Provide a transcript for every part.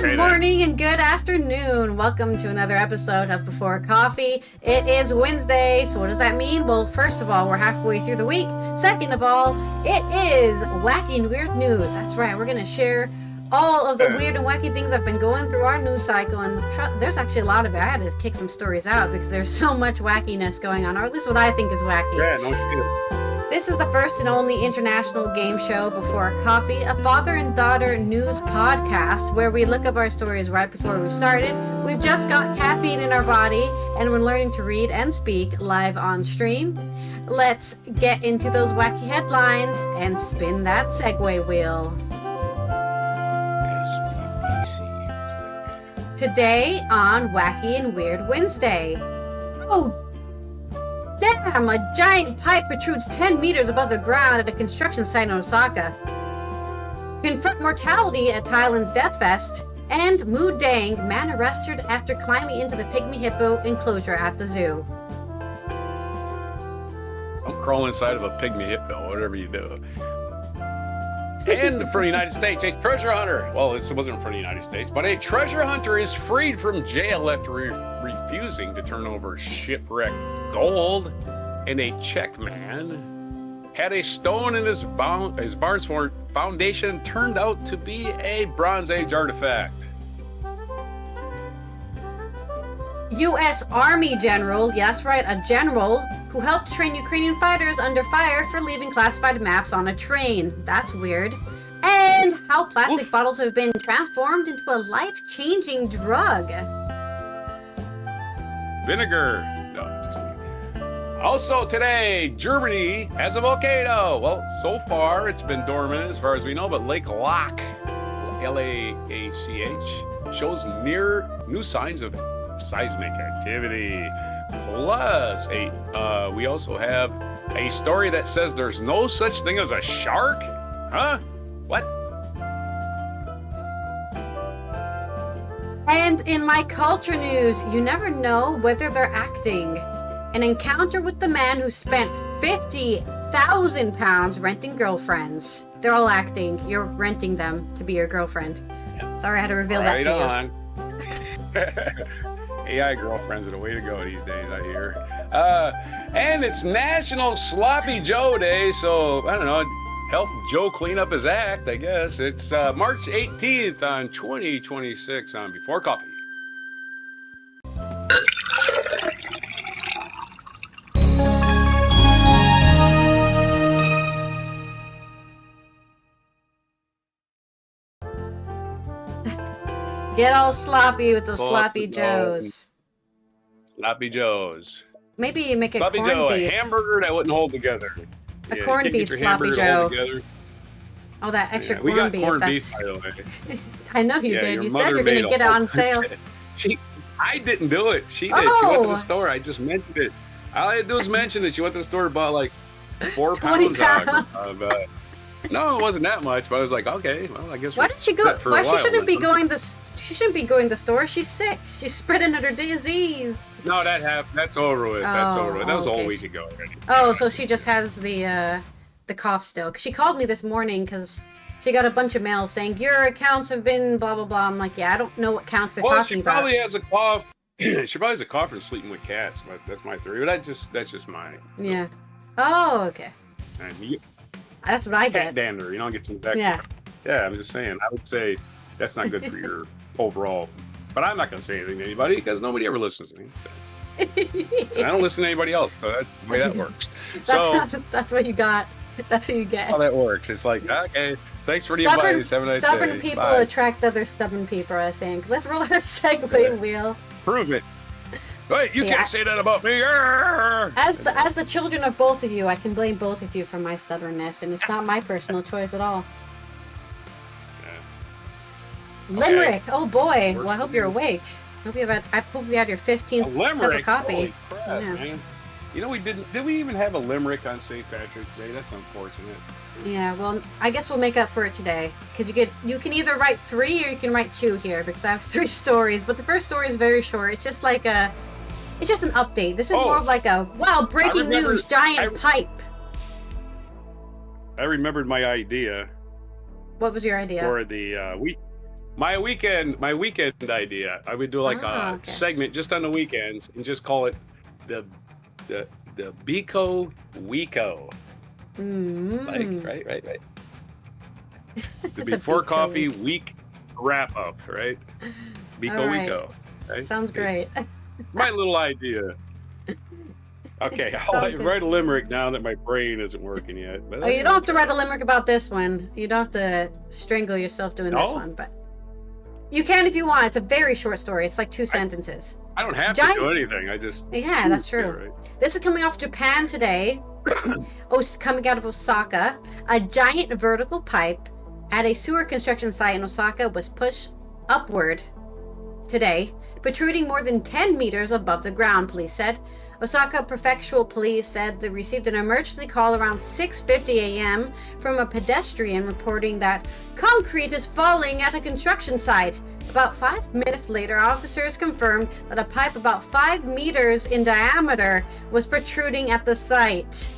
Good morning and good afternoon. Welcome to another episode of Before Coffee. It is Wednesday, so what does that mean? Well, first of all, we're halfway through the week. Second of all, it is Wacky and Weird News. That's right, we're going to share all of the weird and wacky things that have been going through our news cycle, and there's actually a lot of it. I had to kick some stories out because there's so much wackiness going on, or at least what I think is wacky. Yeah, no shit. This is the first and only international game show Before Coffee, a father and daughter news podcast where we look up our stories right before we started. We've just got caffeine in our body and we're learning to read and speak live on stream. Let's get into those wacky headlines and spin that segue wheel. Today on Wacky and Weird Wednesday. Oh, damn! A giant pipe protrudes 10 meters above the ground at a construction site in Osaka. Confront mortality at Thailand's Death Fest. And Moo Dang, man arrested after climbing into the pygmy hippo enclosure at the zoo. Don't crawl inside of a pygmy hippo, whatever you do. And from the United States, a treasure hunter. Well, this wasn't from the United States, but a treasure hunter is freed from jail after refusing to turn over shipwreck gold. And a Czech man had a stone in his barn's foundation turned out to be a Bronze Age artifact. U.S. Army general, yes, right, a general who helped train Ukrainian fighters under fire for leaving classified maps on a train. That's weird. And how plastic bottles have been transformed into a life-changing drug. Vinegar. No, just kidding. Also today, Germany has a volcano. Well, so far it's been dormant as far as we know, but Lake Lach, L-A-A-C-H, shows new signs of seismic activity. Plus, we also have a story that says there's no such thing as a shark. Huh? What? And in my culture news, you never know whether they're acting. An encounter with the man who spent 50,000 pounds renting girlfriends. They're all acting. You're renting them to be your girlfriend. Sorry I had to reveal that to you. AI girlfriends are the way to go these days, I hear. And it's National Sloppy Joe Day, so I don't know, help Joe clean up his act, I guess. It's March 18th on 2026 on Before Coffee. Get all sloppy with those sloppy joes. Sloppy joes. Maybe you make a sloppy corned Joe, beef. A hamburger that wouldn't hold together. A corned beef sloppy Joe. Oh, that extra corned beef. We got corned beef, by the way. I know you did. You said you're going to get it on sale. I didn't do it. She did. She went to the store. I just mentioned it. All I had to do was mention that she went to the store and bought like 4 pounds of no, it wasn't that much, but I was like, okay, well, I guess. Why did she go? Why she shouldn't be going to? She shouldn't be going to the store. She's sick. She's spreading her disease. No, that happened. That's over with. That's over with. That was a whole week ago already. Oh, so she just has the cough still. Cause she called me this morning because she got a bunch of mail saying your accounts have been blah blah blah. I'm like, yeah, I don't know what counts they're talking about. Well, she probably has a cough. She probably has a cough from sleeping with cats. That's my theory. But that's just mine. Yeah. Oh, okay. And that's what I get. Cat dander, you don't get some back. Yeah. Yeah, I'm just saying. I would say that's not good for your overall. But I'm not going to say anything to anybody because nobody ever listens to me. So. And I don't listen to anybody else. So that's the way that works. That's what you got. That's what you get. That's how that works. It's like, okay, thanks for the advice. Have a nice day. Stubborn people Bye. Attract other stubborn people, I think. Let's roll our segue wheel. Prove it. Wait, you can't say that about me. As the children of both of you, I can blame both of you for my stubbornness, and it's not my personal choice at all. Yeah. Limerick. Okay. Oh boy. Well, I hope you're awake. I hope you had your 15th cup of coffee. Holy crap, man. You know, did we even have a limerick on St. Patrick's Day? That's unfortunate. Yeah, well, I guess we'll make up for it today. Because you can either write 3 or you can write 2 here, because I have 3 stories. But the first story is very short. It's just like it's just an update. This is more of like a, wow, breaking news, giant pipe. I remembered my idea. What was your idea? For the My weekend idea. I would do like a Okay. segment just on the weekends and just call it the the Biko Weeko. Mm. Right. The The before Biko coffee Week. week wrap up, right? All Biko right. Weeko. Right? Sounds great. My little idea. Okay, I'll Sounds good. write a limerick now that my brain isn't working yet. But Oh, you don't have to write a limerick about this one. You don't have to strangle yourself doing this No? one, but you can if you want. It's a very short story. It's like 2 sentences. I don't have Giant- to do anything. I just Yeah, that's choose to, true. right? This is coming off Japan today. Coming out of Osaka. A giant vertical pipe at a sewer construction site in Osaka was pushed upward today, protruding more than 10 meters above the ground, police said. Osaka Prefectural Police said they received an emergency call around 6:50 a.m. from a pedestrian reporting that concrete is falling at a construction site. About 5 minutes later, officers confirmed that a pipe about 5 meters in diameter was protruding at the site.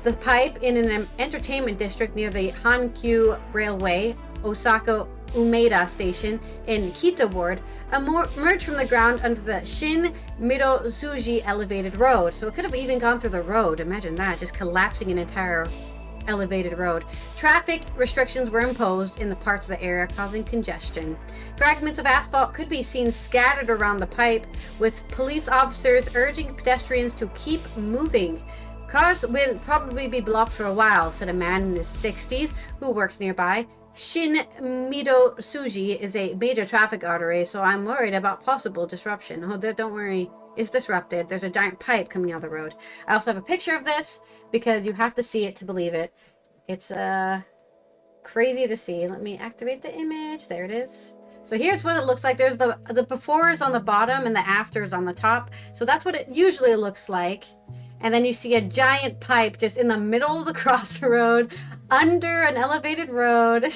The pipe in an entertainment district near the Hankyu Railway, Osaka Umeda Station in Kita Ward, emerged from the ground under the Shin Midozuji elevated road. So it could have even gone through the road. Imagine that, just collapsing an entire elevated road. Traffic restrictions were imposed in the parts of the area, causing congestion. Fragments of asphalt could be seen scattered around the pipe, with police officers urging pedestrians to keep moving. Cars will probably be blocked for a while, said a man in his 60s who works nearby. Shin Midozuji is a major traffic artery, so I'm worried about possible disruption. Oh, don't worry. It's disrupted. There's a giant pipe coming out of the road. I also have a picture of this because you have to see it to believe it. It's crazy to see. Let me activate the image. There it is. So here's what it looks like. There's the befores on the bottom and the afters on the top. So that's what it usually looks like. And then you see a giant pipe just in the middle of the crossroad, under an elevated road.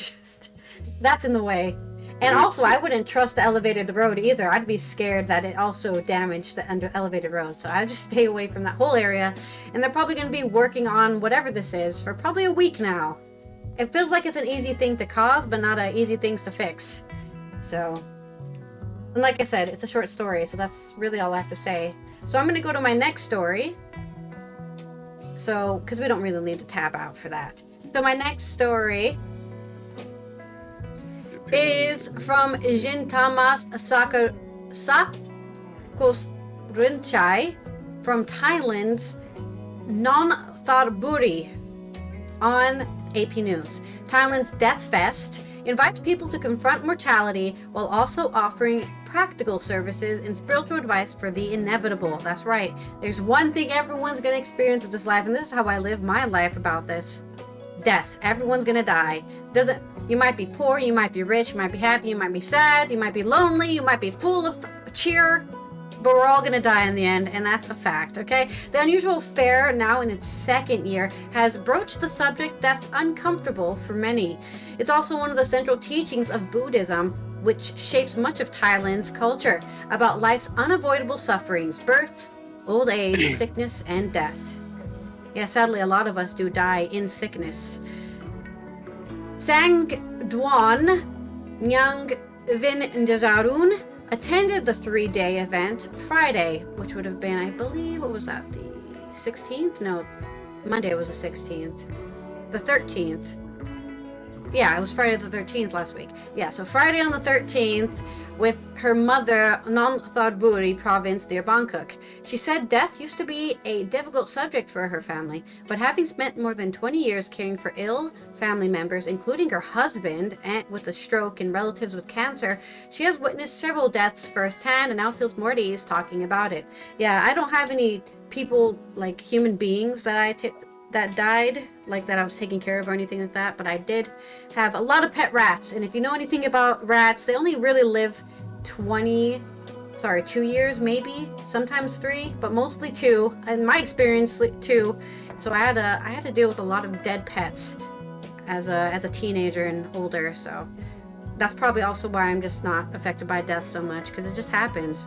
That's in the way. And also, I wouldn't trust the elevated road either. I'd be scared that it also damaged the elevated road. So I'd just stay away from that whole area. And they're probably going to be working on whatever this is for probably a week now. It feels like it's an easy thing to cause, but not an easy thing to fix. So, and like I said, it's a short story. So that's really all I have to say. So I'm going to go to my next story. So, because we don't really need to tab out for that. So my next story is from Jintamas Sakosrinchai from Thailand's Nonthaburi on AP News. Thailand's Death Fest invites people to confront mortality while also offering practical services and spiritual advice for the inevitable. That's right. There's one thing everyone's going to experience with this life, and this is how I live my life about this. Death. Everyone's going to die. You might be poor, you might be rich, you might be happy, you might be sad, you might be lonely, you might be full of cheer, but we're all going to die in the end, and that's a fact, okay? The unusual fair, now in its second year, has broached the subject that's uncomfortable for many. It's also one of the central teachings of Buddhism, which shapes much of Thailand's culture, about life's unavoidable sufferings, birth, old age, sickness, and death. Yeah, sadly, a lot of us do die in sickness. Sangdwan Nyang Vindajarun attended the 3-day event Friday, which would have been, I believe, what was that, the 16th? No, Monday was the 16th. The 13th. Yeah, it was Friday the 13th last week. Yeah, so Friday on the 13th with her mother, Nonthaburi province near Bangkok. She said death used to be a difficult subject for her family, but having spent more than 20 years caring for ill family members, including her husband with a stroke and relatives with cancer, she has witnessed several deaths firsthand and now feels more at ease talking about it. Yeah, I don't have any people, like human beings that died, like that I was taking care of or anything like that, but I did have a lot of pet rats, and if you know anything about rats, they only really live 2 years maybe, sometimes 3, but mostly 2, in my experience 2. So I had to deal with a lot of dead pets as a teenager and older, so that's probably also why I'm just not affected by death so much, because it just happens.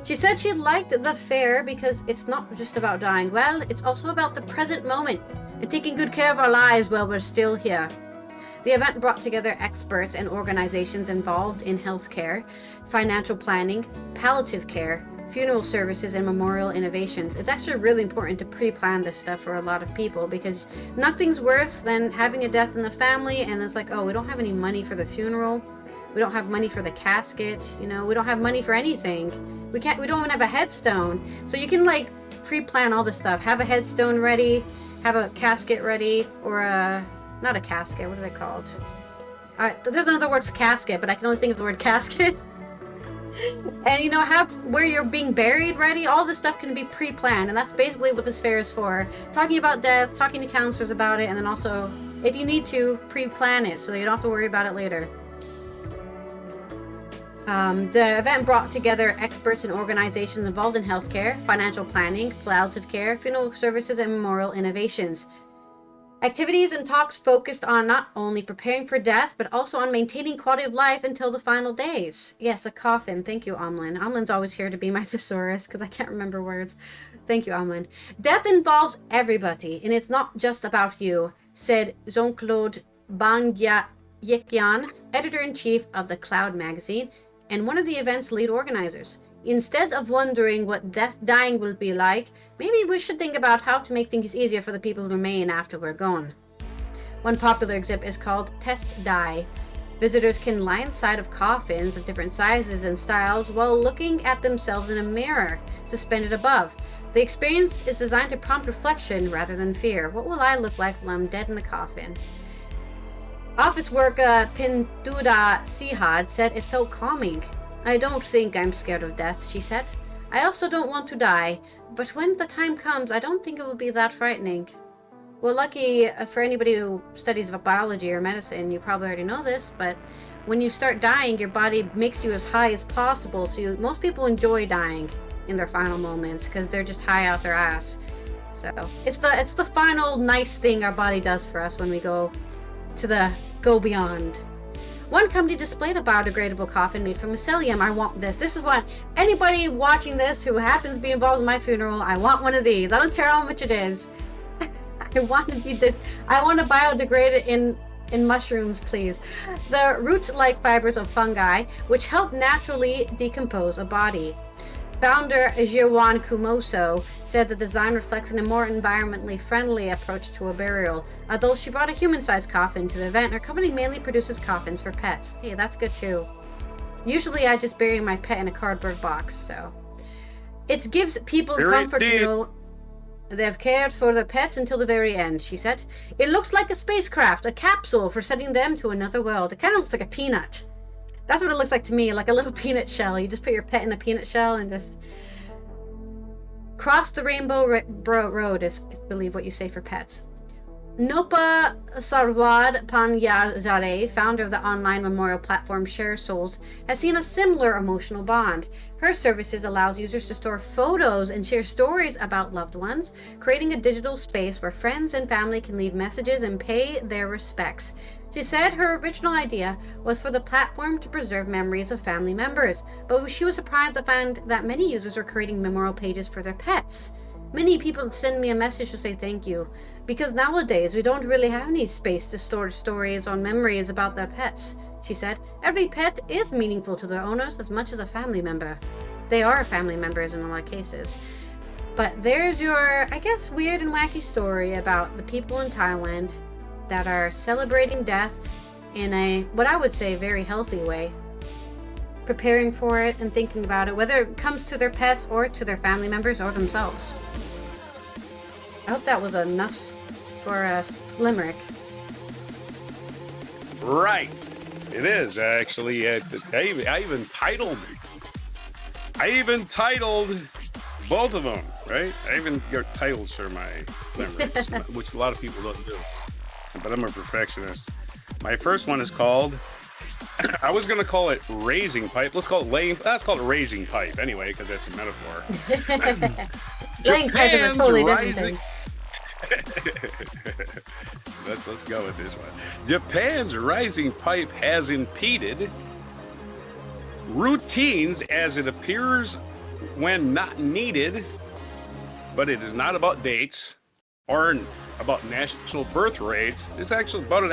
She said she liked the fair because it's not just about dying well, it's also about the present moment and taking good care of our lives while we're still here. The event brought together experts and organizations involved in healthcare, financial planning, palliative care, funeral services, and memorial innovations. It's actually really important to pre-plan this stuff for a lot of people, because nothing's worse than having a death in the family and it's like, oh, we don't have any money for the funeral, we don't have money for the casket, you know, we don't have money for anything, we don't even have a headstone. So you can like pre-plan all this stuff, have a headstone ready, have a casket ready, or not a casket, what are they called? There's another word for casket, but I can only think of the word casket. And, you know, have where you're being buried ready. All this stuff can be pre-planned, and that's basically what this fair is for. Talking about death, talking to counselors about it, and then also, if you need to, pre-plan it so that you don't have to worry about it later. The event brought together experts and organizations involved in healthcare, financial planning, palliative care, funeral services, and memorial innovations. Activities and talks focused on not only preparing for death, but also on maintaining quality of life until the final days. Yes, a coffin. Thank you, Amlin. Amlin's always here to be my thesaurus, because I can't remember words. Thank you, Amlin. Death involves everybody, and it's not just about you, said Jean-Claude Bangyayekian, editor-in-chief of The Cloud magazine, and one of the event's lead organizers. Instead of wondering what dying will be like, maybe we should think about how to make things easier for the people who remain after we're gone. One popular exhibit is called Test Die. Visitors can lie inside of coffins of different sizes and styles while looking at themselves in a mirror suspended above. The experience is designed to prompt reflection rather than fear. What will I look like when I'm dead in the coffin? Office worker Pinduda Sihad said it felt calming. I don't think I'm scared of death, she said. I also don't want to die, but when the time comes, I don't think it will be that frightening. Well, lucky for anybody who studies biology or medicine, you probably already know this, but when you start dying, your body makes you as high as possible. So most people enjoy dying in their final moments because they're just high out their ass. So it's the final nice thing our body does for us when we go beyond. One company displayed a biodegradable coffin made from mycelium. I want this. This is what anybody watching this who happens to be involved in my funeral, I want one of these. I don't care how much it is. I want to be this. I want to biodegrade it in mushrooms, please. The root-like fibers of fungi, which help naturally decompose a body. Founder Jirwan Kumoso said the design reflects a more environmentally friendly approach to a burial. Although she brought a human-sized coffin to the event, her company mainly produces coffins for pets. Hey, that's good too. Usually I just bury my pet in a cardboard box, so. It gives people comfort to know they've cared for their pets until the very end, she said. It looks like a spacecraft, a capsule for sending them to another world. It kind of looks like a peanut. That's what it looks like to me, like a little peanut shell. You just put your pet in a peanut shell and just cross the rainbow road is, I believe, what you say for pets. Nopa Sarwad Panyazare, founder of the online memorial platform Share Souls, has seen a similar emotional bond. Her services allows users to store photos and share stories about loved ones, creating a digital space where friends and family can leave messages and pay their respects. She said her original idea was for the platform to preserve memories of family members, but she was surprised to find that many users were creating memorial pages for their pets. Many people send me a message to say thank you, because nowadays we don't really have any space to store stories or memories about their pets, she said. Every pet is meaningful to their owners as much as a family member. They are family members in a lot of cases. But there's your, I guess, weird and wacky story about the people in Thailand that are celebrating death in a, what I would say, very healthy way. Preparing for it and thinking about it, whether it comes to their pets or to their family members or themselves. I hope that was enough for a limerick. Right. It is, actually. I even titled both of them, right? I even got titles for my limericks, which a lot of people don't do. But I'm a perfectionist. My first one is called, I was going to call it raising pipe. Let's call it raising pipe anyway, because that's a metaphor. Laying pipe is a totally different thing. Let's go with this one. Japan's rising pipe has impeded routines as it appears when not needed, but it is not about dates or about national birth rates. It's actually about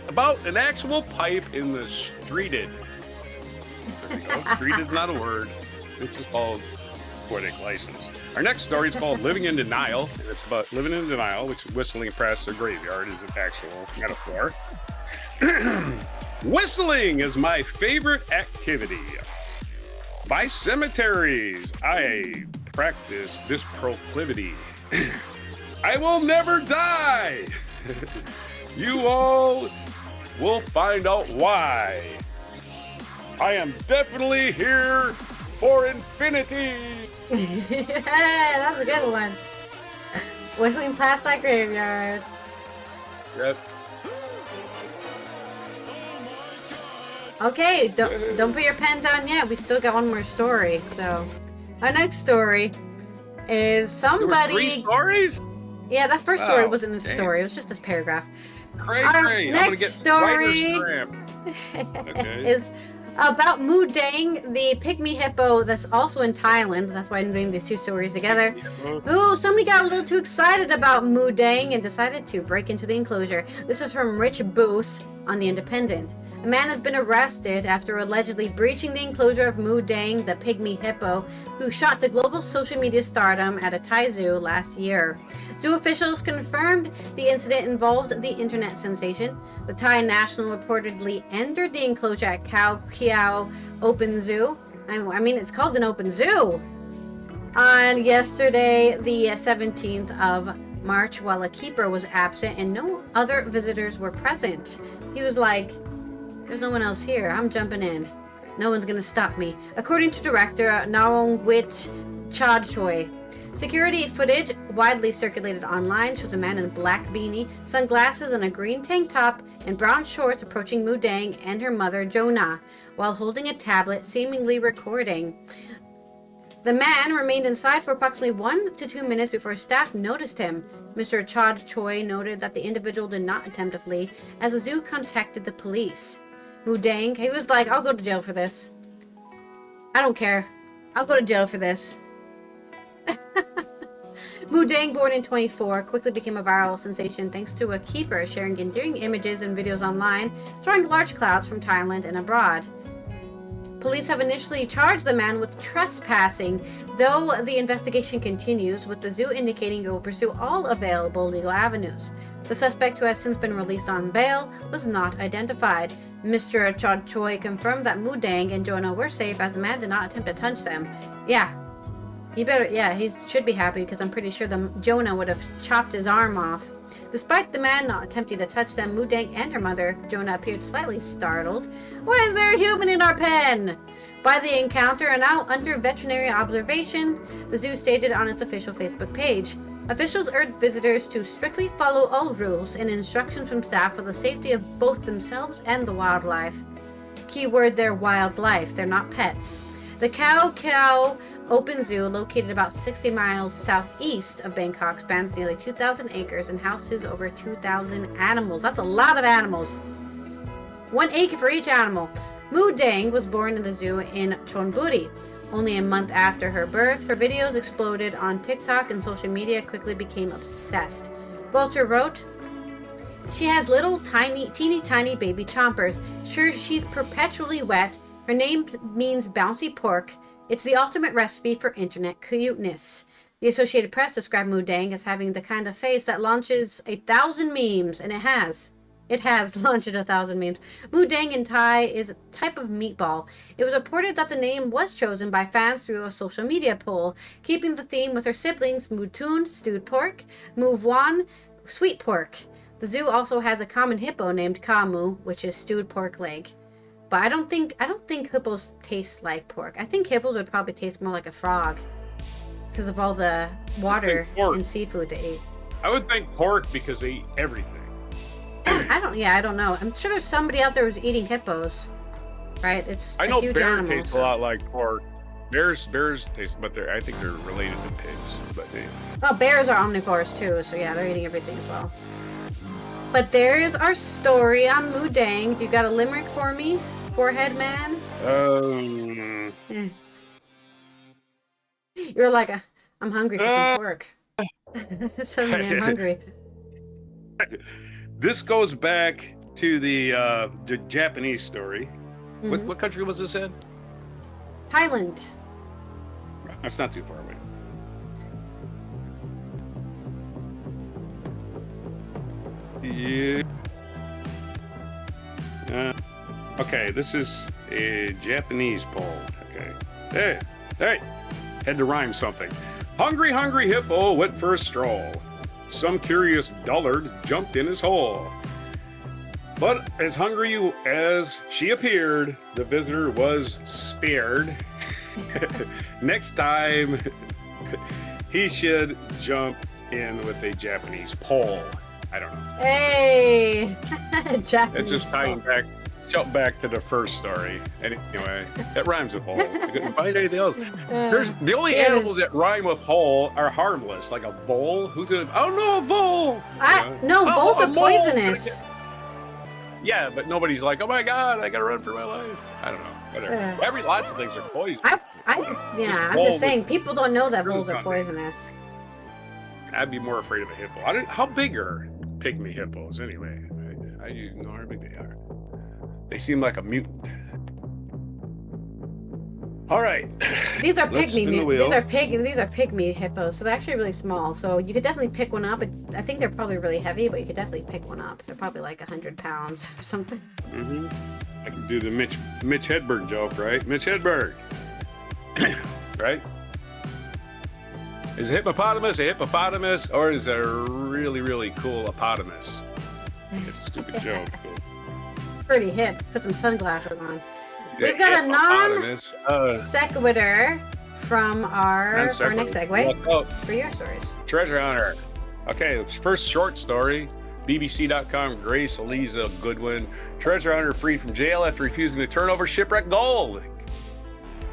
about an actual pipe in the streeted. There we go. Streeted is not a word. It's just called poetic license. Our next story is called Living in Denial, and it's about living in denial, which whistling past a graveyard is an actual metaphor. Whistling is my favorite activity. By cemeteries, I practice this proclivity. I will never die. You all will find out why. I am definitely here for infinity. That's a good one. Whistling past that graveyard. Yep. Okay, don't put your pen down yet. We still got one more story. So, our next story is somebody. There were 3 stories? Yeah, that first story wasn't a story. It was just this paragraph. Great. Our I'm next gonna get story okay. is about Mudang, the pygmy hippo that's also in Thailand. That's why I'm doing these 2 stories together. Ooh, somebody got a little too excited about Mudang and decided to break into the enclosure. This is from Rich Booth on The Independent. A man has been arrested after allegedly breaching the enclosure of Mudang, the pygmy hippo, who shot to global social media stardom at a Thai zoo last year. Zoo officials confirmed the incident involved the internet sensation. The Thai national reportedly entered the enclosure at Khao Kiao Open Zoo. I mean, it's called an open zoo. On yesterday, the 17th of March, while a keeper was absent and no other visitors were present. He was like, there's no one else here. I'm jumping in. No one's gonna stop me. According to director Narongwit Chadchoi, security footage widely circulated online shows a man in a black beanie, sunglasses, and a green tank top and brown shorts approaching Mudang and her mother Jonah while holding a tablet, seemingly recording. The man remained inside for approximately 1 to 2 minutes before staff noticed him. Mr. Chad Choi noted that the individual did not attempt to flee as the zoo contacted the police. Mudang, he was like, I'll go to jail for this. I don't care. I'll go to jail for this. Mudang, born in 24, quickly became a viral sensation thanks to a keeper sharing endearing images and videos online, drawing large crowds from Thailand and abroad. Police have initially charged the man with trespassing, though the investigation continues, with the zoo indicating it will pursue all available legal avenues. The suspect, who has since been released on bail, was not identified. Mr. Chod Choi confirmed that Mudang and Jonah were safe as the man did not attempt to touch them. Yeah. He should be happy because I'm pretty sure Jonah would have chopped his arm off. Despite the man not attempting to touch them, Mudang and her mother, Jonah, appeared slightly startled. Why is there a human in our pen? By the encounter and now under veterinary observation, the zoo stated on its official Facebook page. Officials urged visitors to strictly follow all rules and instructions from staff for the safety of both themselves and the wildlife. Keyword there, wildlife. They're not pets. The Khao Kiao Open Zoo, located about 60 miles southeast of Bangkok, spans nearly 2,000 acres and houses over 2,000 animals. That's a lot of animals. 1 acre for each animal. Mudang was born in the zoo in Chonburi. Only a month after her birth, her videos exploded on TikTok and social media quickly became obsessed. Vulture wrote, she has little teeny tiny baby chompers. Sure, she's perpetually wet. Her name means bouncy pork. It's the ultimate recipe for internet cuteness. The Associated Press described Mudang as having the kind of face that launches 1,000 memes, and it has. It has launched 1,000 memes. Mudang in Thai is a type of meatball. It was reported that the name was chosen by fans through a social media poll, keeping the theme with her siblings Mutun, stewed pork, Muvuan, sweet pork. The zoo also has a common hippo named Kamu, which is stewed pork leg. But I don't think hippos taste like pork. I think hippos would probably taste more like a frog because of all the water and seafood they eat. I would think pork because they eat everything. I don't know. I'm sure there's somebody out there who's eating hippos, right? It's I know a huge bear animal, tastes a lot like pork. Bears taste, but I think they're related to pigs. But well, bears are omnivores too, so yeah, they're eating everything as well. But there's our story on Mudang. Do you got a limerick for me, forehead man? You're like, I'm hungry for some pork. Suddenly I'm hungry. This goes back to the Japanese story. Mhm. What country was this in? Thailand. That's not too far away. Yeah. Okay, this is a Japanese poem. Okay. Hey, had to rhyme something. Hungry, hungry hippo went for a stroll. Some curious dullard jumped in his hole. But as hungry as she appeared, the visitor was spared. Next time, he should jump in with a Japanese pole. I don't know. Hey, Japanese. It's just tying back, jump back to the first story. Anyway, that rhymes with hole. You couldn't find anything else. There's the only animals that rhyme with hole are harmless, like a vole. Who's in? Oh no, a vole. No, voles are poisonous. Yeah, but nobody's like, oh my god, I gotta run for my life. I don't know. Whatever. Lots of things are poison. I'm just saying, people don't know that voles are poisonous. I'd be more afraid of a hippo. How big are pygmy hippos anyway? I don't know how big they are. They seem like a mutant. All right. These are pygmy. These are pygmy hippos, so they're actually really small. So you could definitely pick one up. I think they're probably really heavy, but you could definitely pick one up. They're probably like 100 pounds or something. Mm-hmm. I can do the Mitch Hedberg joke, right? Mitch Hedberg, right? Is a hippopotamus, or is it a really, really cool hippopotamus? It's a stupid joke. Pretty hip. Put some sunglasses on. We've got a non-sequitur from our next segue for your stories. Treasure hunter. Okay, first short story. BBC.com, Grace Eliza Goodwin. Treasure hunter freed from jail after refusing to turn over shipwrecked gold.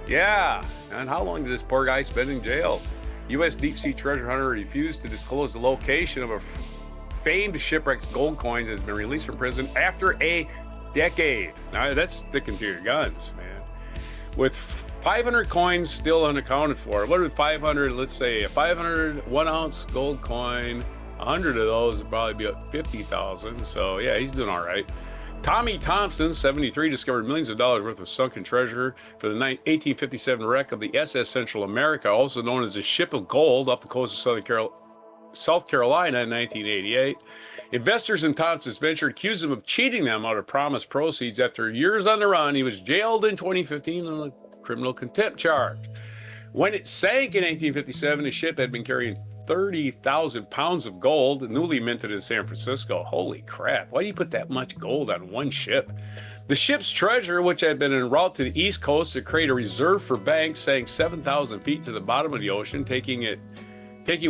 Yeah, and how long did this poor guy spend in jail? U.S. deep sea treasure hunter refused to disclose the location of a famed shipwrecked gold coins has been released from prison after a decade. Now that's sticking to your guns, man. With 500 coins still unaccounted for. What are 500? Let's say a 500 1-ounce gold coin. 100 of those would probably be up 50,000. So yeah, he's doing all right. Tommy Thompson, 73, discovered millions of dollars worth of sunken treasure for the 1857 wreck of the SS Central America, also known as the Ship of Gold, off the coast of South Carolina in 1988. Investors in Thompson's venture accused him of cheating them out of promised proceeds. After years on the run, he was jailed in 2015 on a criminal contempt charge. When it sank in 1857, the ship had been carrying 30,000 pounds of gold, newly minted in San Francisco. Holy crap. Why do you put that much gold on one ship? The ship's treasure, which had been en route to the East Coast to create a reserve for banks, sank 7,000 feet to the bottom of the ocean, taking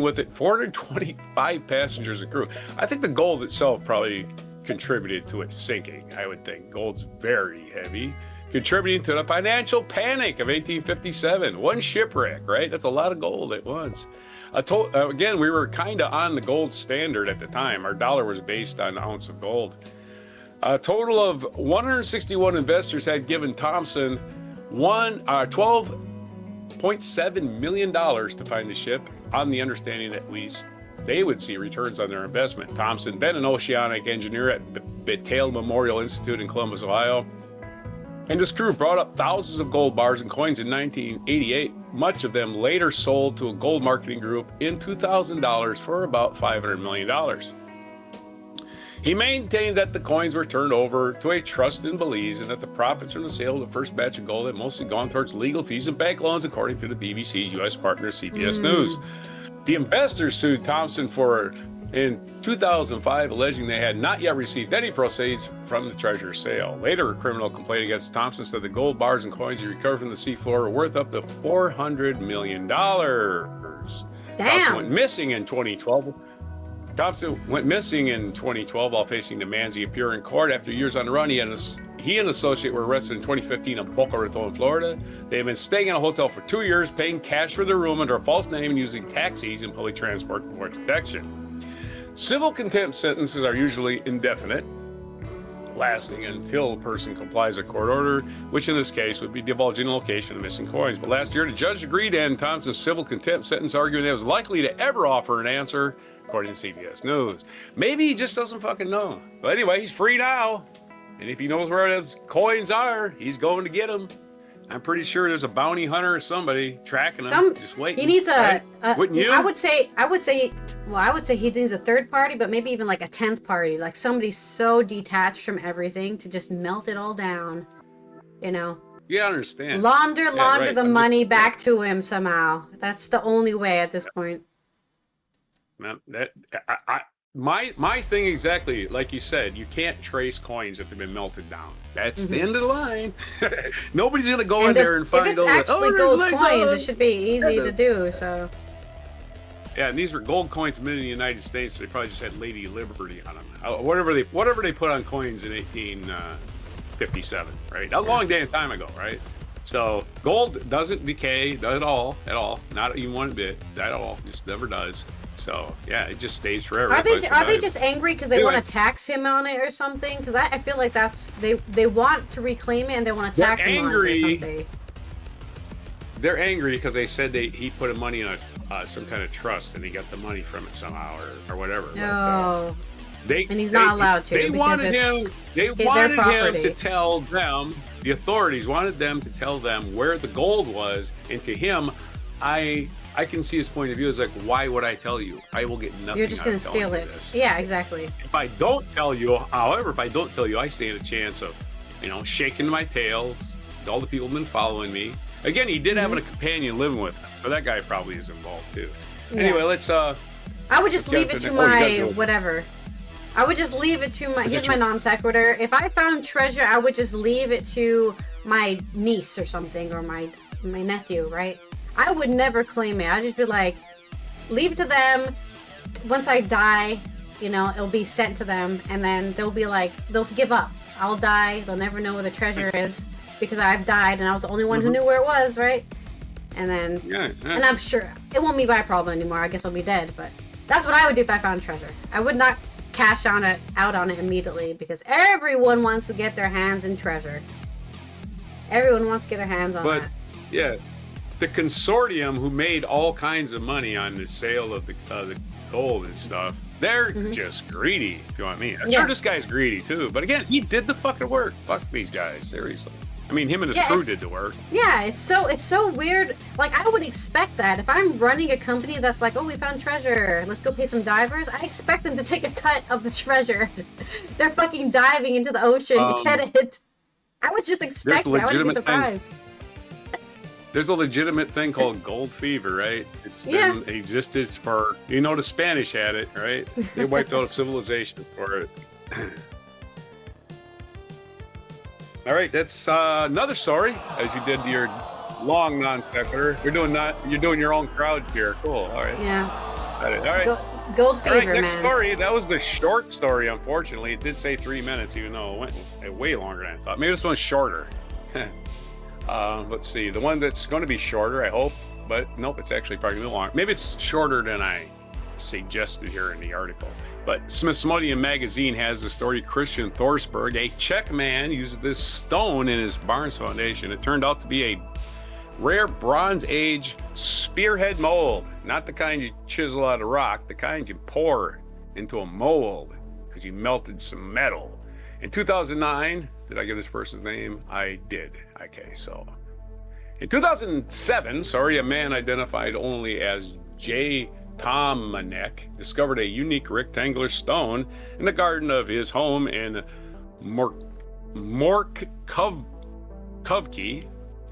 with it 425 passengers and crew. I think the gold itself probably contributed to it sinking, I would think. Gold's very heavy, contributing to the financial panic of 1857. One shipwreck, right? That's a lot of gold at once. Again, we were kind of on the gold standard at the time. Our dollar was based on an ounce of gold. A total of 161 investors had given Thompson $12.7 million to find the ship, on the understanding that they would see returns on their investment. Thompson, then an oceanic engineer at Battelle Memorial Institute in Columbus, Ohio, and his crew brought up thousands of gold bars and coins in 1988. Much of them later sold to a gold marketing group in $2,000 for about $500 million. He maintained that the coins were turned over to a trust in Belize and that the profits from the sale of the first batch of gold had mostly gone towards legal fees and bank loans, according to the BBC's U.S. partner CBS News. The investors sued Thompson in 2005, alleging they had not yet received any proceeds from the treasure sale. Later, a criminal complaint against Thompson said the gold bars and coins he recovered from the seafloor were worth up to $400 million. Thompson went missing in 2012. While facing demands. He appeared in court after years on the run. He and an associate were arrested in 2015 in Boca Raton, Florida. They have been staying in a hotel for 2 years, paying cash for their room under a false name and using taxis and public transport for detection. Civil contempt sentences are usually indefinite, lasting until a person complies a court order, which in this case would be divulging the location of missing coins. But last year, the judge agreed to end Thompson's civil contempt sentence, arguing that it was likely to ever offer an answer, according to CBS News. Maybe he just doesn't fucking know. But anyway, he's free now. And if he knows where those coins are, he's going to get them. I'm pretty sure there's a bounty hunter or somebody tracking him. Just waiting. He needs Wouldn't you? I would say he needs a third party, but maybe even like a 10th party, like somebody so detached from everything to just melt it all down, you know. Yeah, I understand. Launder the money back to him somehow. That's the only way at this point. Man, my thing exactly, like you said, you can't trace coins if they've been melted down. That's the end of the line. Nobody's gonna go in there and find. If it's actually gold coins, it should be easy to do. So. Yeah, and these were gold coins minted in the United States. So they probably just had Lady Liberty on them. Whatever they put on coins in 1857, right? A long damn time ago, right? So gold doesn't decay at all, not even one bit at all. Just never does. So yeah, it just stays forever. Are they just angry because they want to tax him on it or something? Because I feel like that's they want to reclaim it and they want to tax him on it or something. They're angry because they said he put money in some kind of trust and he got the money from it somehow or whatever. Oh. And he's not allowed to. They wanted him to tell them. The authorities wanted them to tell them where the gold was, and to him, I can see his point of view as like, why would I tell you? I will get nothing. You're just going to steal it. Yeah, exactly. If I don't tell you, I stand a chance of, shaking my tail. All the people have been following me. Again, he did have a companion living with him, so that guy probably is involved too. Yeah. Anyway, let's. I would just leave it to my whatever. I would just leave it to my. Here's my non sequitur. If I found treasure, I would just leave it to my niece or something, or my nephew, right? I would never claim it. I'd just be like, leave it to them. Once I die, it'll be sent to them, and then they'll give up. I'll die. They'll never know where the treasure is because I've died, and I was the only one who knew where it was, right? And then, and I'm sure it won't be my problem anymore. I guess I'll be dead, but that's what I would do if I found treasure. I would not cash out on it immediately because everyone wants to get their hands in treasure. Everyone wants to get their hands on that. Yeah. The consortium who made all kinds of money on the sale of the gold and stuff, they're just greedy, if you want me. I'm sure this guy's greedy too, but again, he did the fucking work. Fuck these guys, seriously. I mean, him and his crew did the work. Yeah, it's so weird. Like, I would expect that. If I'm running a company that's like, oh, we found treasure, let's go pay some divers, I expect them to take a cut of the treasure. They're fucking diving into the ocean to get it. I would just expect that. I wouldn't be surprised. There's a legitimate thing called gold fever, right? It's been existed for, the Spanish had it, right? They wiped out civilization for it. All right, that's another story, as you did your long non-sequitur. You're doing your own crowd here. Cool. All right. Yeah. Got it. All right. Gold fever, all right, next story. That was the short story, unfortunately. It did say 3 minutes, even though it went way longer than I thought. Maybe this one's shorter. Let's see. The one that's going to be shorter, I hope. But nope, it's actually probably going to be long. Maybe it's shorter than I suggested here in the article. But Smithsonian Magazine has the story Christian Thorsberg, a Czech man, used this stone in his Barnes Foundation. It turned out to be a rare Bronze Age spearhead mold. Not the kind you chisel out of rock, the kind you pour into a mold because you melted some metal. In 2009, did I give this person's name? I did. Okay, so. In 2007, a man identified only as J. Tomanek discovered a unique rectangular stone in the garden of his home in Morkovky,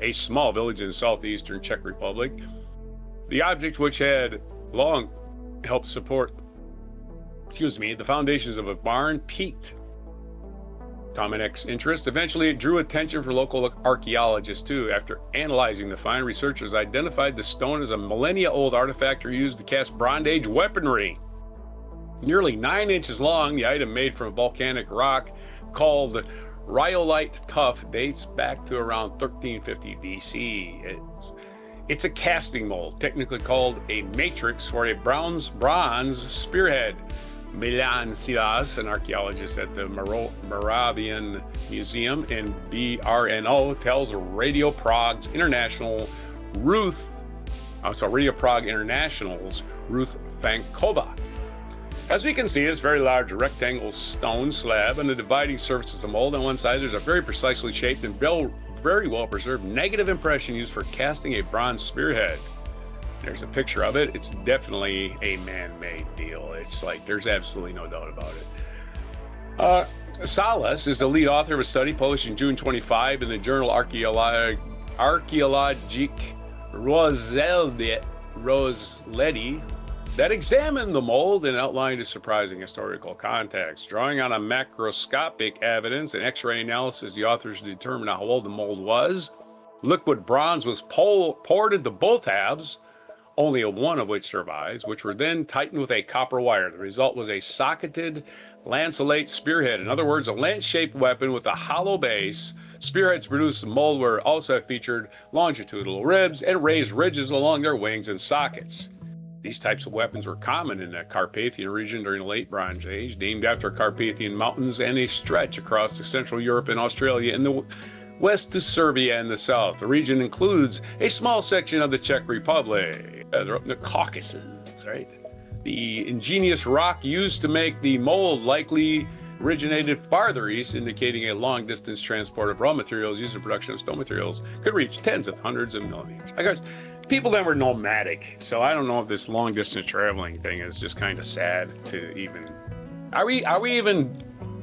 a small village in southeastern Czech Republic. The object, which had long helped support, the foundations of a barn, piqued Tomanek's interest. Eventually, it drew attention for local archaeologists too. After analyzing the find, researchers identified the stone as a millennia-old artifact used to cast Bronze Age weaponry. Nearly 9 inches long, the item made from volcanic rock called rhyolite tuff dates back to around 1350 BC. It's a casting mold, technically called a matrix for a bronze spearhead. Milan Silas, an archaeologist at the Moravian Museum in BRNO, tells Radio Prague International's Ruth Fankova. As we can see, it's a very large rectangle stone slab on the dividing surface of the mold. On one side, there's a very precisely shaped and very well preserved negative impression used for casting a bronze spearhead. There's a picture of it. It's definitely a man-made deal. It's like, there's absolutely no doubt about it. Salas is the lead author of a study published in June 25 in the journal Archaeologique Roseledi that examined the mold and outlined its surprising historical context. Drawing on a macroscopic evidence and X-ray analysis, the authors determined how old the mold was. Liquid bronze was poured into both halves, only one of which survives, which were then tightened with a copper wire. The result was a socketed lanceolate spearhead. In other words, a lance-shaped weapon with a hollow base. Spearheads produced in mold were also featured longitudinal ribs and raised ridges along their wings and sockets. These types of weapons were common in the Carpathian region during the Late Bronze Age, named after Carpathian Mountains, and they stretch across the Central Europe and Australia in the west to Serbia in the south. The region includes a small section of the Czech Republic, the Caucasus, right? The ingenious rock used to make the mold likely originated farther east, indicating a long-distance transport of raw materials used in production of stone materials could reach tens of hundreds of millimeters. I guess people that were nomadic, so I don't know if this long-distance traveling thing is just kind of sad to even. Are we even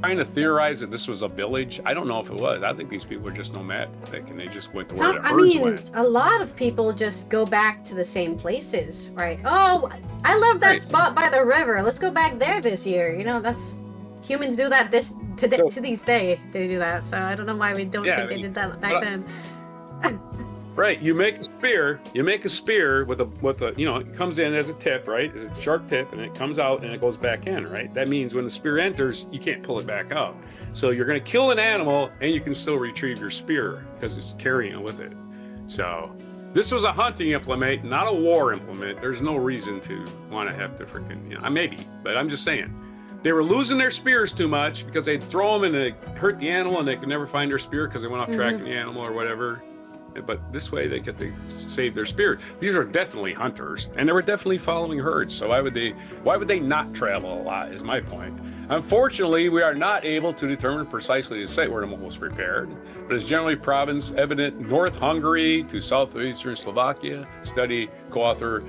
trying to theorize that this was a village? I don't know if it was. I think these people were just nomadic and they just went to where the herds went. A lot of people just go back to the same places, right? Oh, I love that spot by the river. Let's go back there this year. You know, that's humans do that to this day. They do that. So I don't know why we don't think they did that back then. Right, you make a spear with a you know, it comes in as a tip, right? It's a sharp tip, and it comes out and it goes back in, right? That means when the spear enters, you can't pull it back out. So you're going to kill an animal and you can still retrieve your spear because it's carrying it with it. So this was a hunting implement, not a war implement. There's no reason to want to have to freaking, you know, maybe, but I'm just saying. They were losing their spears too much because they'd throw them and they hurt the animal and they could never find their spear because they went off tracking the animal or whatever. But this way they get to save their spear. These are definitely hunters, and they were definitely following herds. So why would they not travel a lot? Is my point. Unfortunately, we are not able to determine precisely the site where the mold was prepared, but it's generally province evident North Hungary to southeastern Slovakia. Study co-author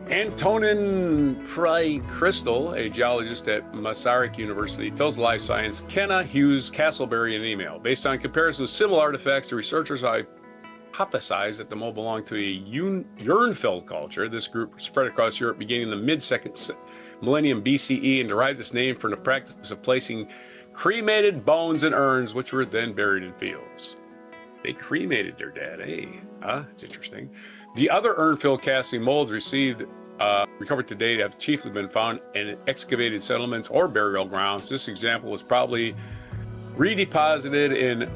Antonin Crystal, a geologist at Masaryk University, tells Life Science Kenna Hughes Castleberry in an email. Based on comparison with similar artifacts, the researchers hypothesized that the mold belonged to a urn-filled culture. This group spread across Europe beginning in the mid-2nd millennium BCE and derived its name from the practice of placing cremated bones in urns, which were then buried in fields. They cremated their dead, eh? It's interesting. The other urn-filled casting molds recovered to date have chiefly been found in excavated settlements or burial grounds. This example was probably redeposited in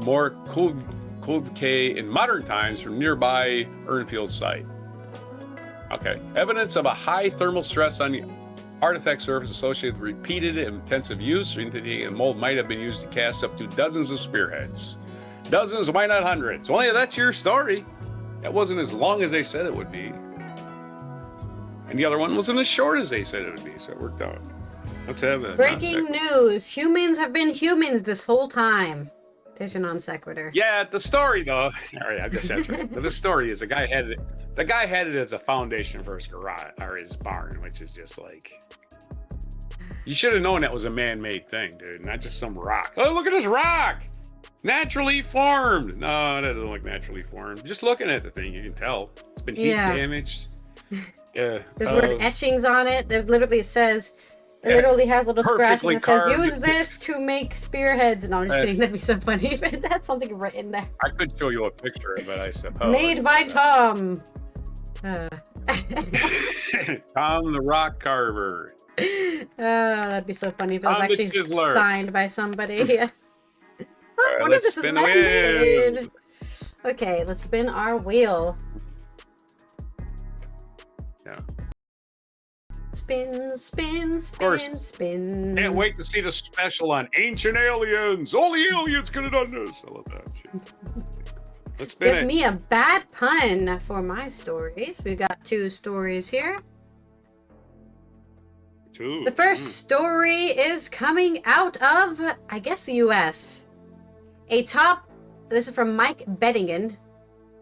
Morkovke in modern times from nearby urn-filled site. Okay. Evidence of a high thermal stress on the artifact surface associated with repeated and intensive use. And mold might have been used to cast up to dozens of spearheads. Dozens, why not hundreds? Well, yeah, that's your story. That wasn't as long as they said it would be. And the other one wasn't as short as they said it would be, so it worked out. Let's have a breaking news. Humans have been humans this whole time. There's your non sequitur. Yeah, the story though. All right, I just answered it. But the story is the guy had it as a foundation for his garage or his barn, which is just like, you should have known that was a man-made thing, dude, not just some rock. Oh, look at this rock! Naturally formed. No, that doesn't look naturally formed. Just looking at the thing, you can tell it's been heat damaged. Yeah. There's weird etchings on it. There's literally, it literally has little scratching that says, use this to make spearheads. No, I'm just kidding. That'd be so funny if it had something written there. I could show you a picture of it, I suppose. Made by Tom. Tom the Rock Carver. That'd be so funny if it was actually signed by somebody. Yeah. I wonder if this is man-made. Okay, let's spin our wheel. Yeah. Spin, spin, spin, spin. Can't wait to see the special on Ancient Aliens. Only aliens could have done this. I love that shit. Let's spin it. Give me a bad pun for my stories. We got 2 stories here. Ooh. The first story is coming out of, I guess, the U.S. This is from Mike Bettingen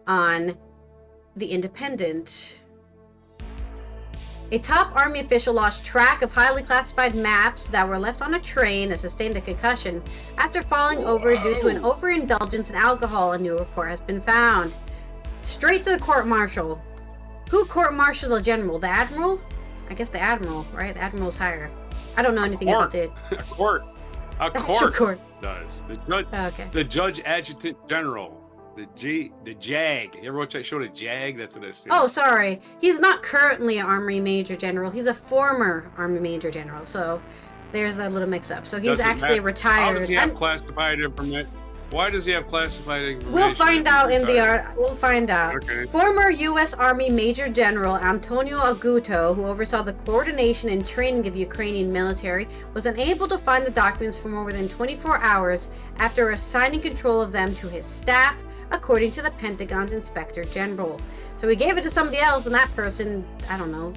on The Independent. A top Army official lost track of highly classified maps that were left on a train and sustained a concussion after falling over due to an overindulgence in alcohol, a new report has been found. Straight to the court-martial. Who court-martials a general? The admiral? I guess the admiral, right? The admiral's higher. I don't know anything about it. A court does. Okay. The judge adjutant general. The JAG. You ever watch that show, The JAG? That's what it is. Oh, sorry. He's not currently an Army Major General. He's a former Army Major General. So there's that little mix-up. So he's actually retired. How does he have classified information? Why does he have classified information? We'll find out in the art. We'll find out. Okay. Former U.S. Army Major General Antonio Aguto, who oversaw the coordination and training of Ukrainian military, was unable to find the documents for more than 24 hours after assigning control of them to his staff, according to the Pentagon's Inspector General. So he gave it to somebody else, and that person, I don't know,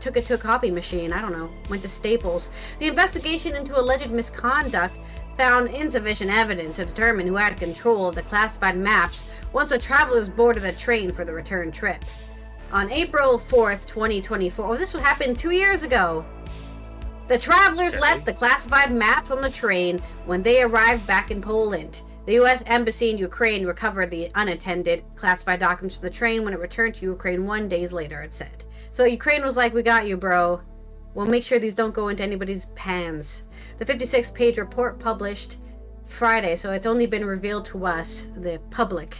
took it to a copy machine. I don't know, went to Staples. The investigation into alleged misconduct found insufficient evidence to determine who had control of the classified maps once the travelers boarded a train for the return trip. On April 4th, 2024, this would happen 2 years ago. The travelers left the classified maps on the train when they arrived back in Poland. The U.S. Embassy in Ukraine recovered the unattended classified documents from the train when it returned to Ukraine 1 day later, it said. So Ukraine was like, we got you, bro. We'll make sure these don't go into anybody's pans. The 56-page report published Friday, so it's only been revealed to us, the public,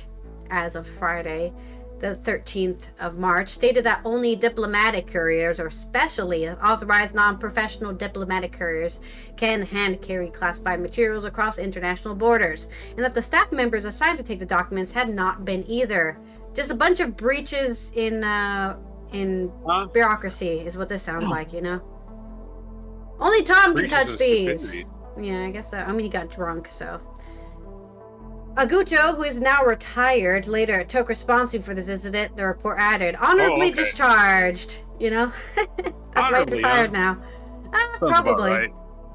as of Friday, the 13th of March, stated that only diplomatic couriers or specially authorized non-professional diplomatic couriers can hand-carry classified materials across international borders, and that the staff members assigned to take the documents had not been either. Just a bunch of breaches in bureaucracy is what this sounds like, you know? Only Tom can touch these. Stupidity. Yeah, I guess so. I mean, he got drunk, so. Aguto, who is now retired, later took responsibility for this incident, the report added. Honorably discharged, you know? That's why he's retired now. Probably. Right.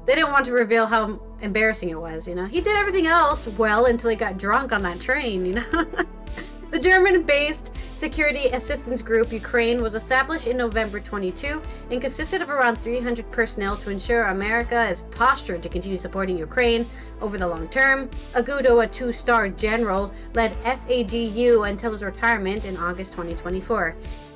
They didn't want to reveal how embarrassing it was, you know? He did everything else well until he got drunk on that train, you know? The German-based security assistance group Ukraine was established in November 22 and consisted of around 300 personnel to ensure America is postured to continue supporting Ukraine over the long term. Aguto, a two-star general, led SAGU until his retirement in August 2024.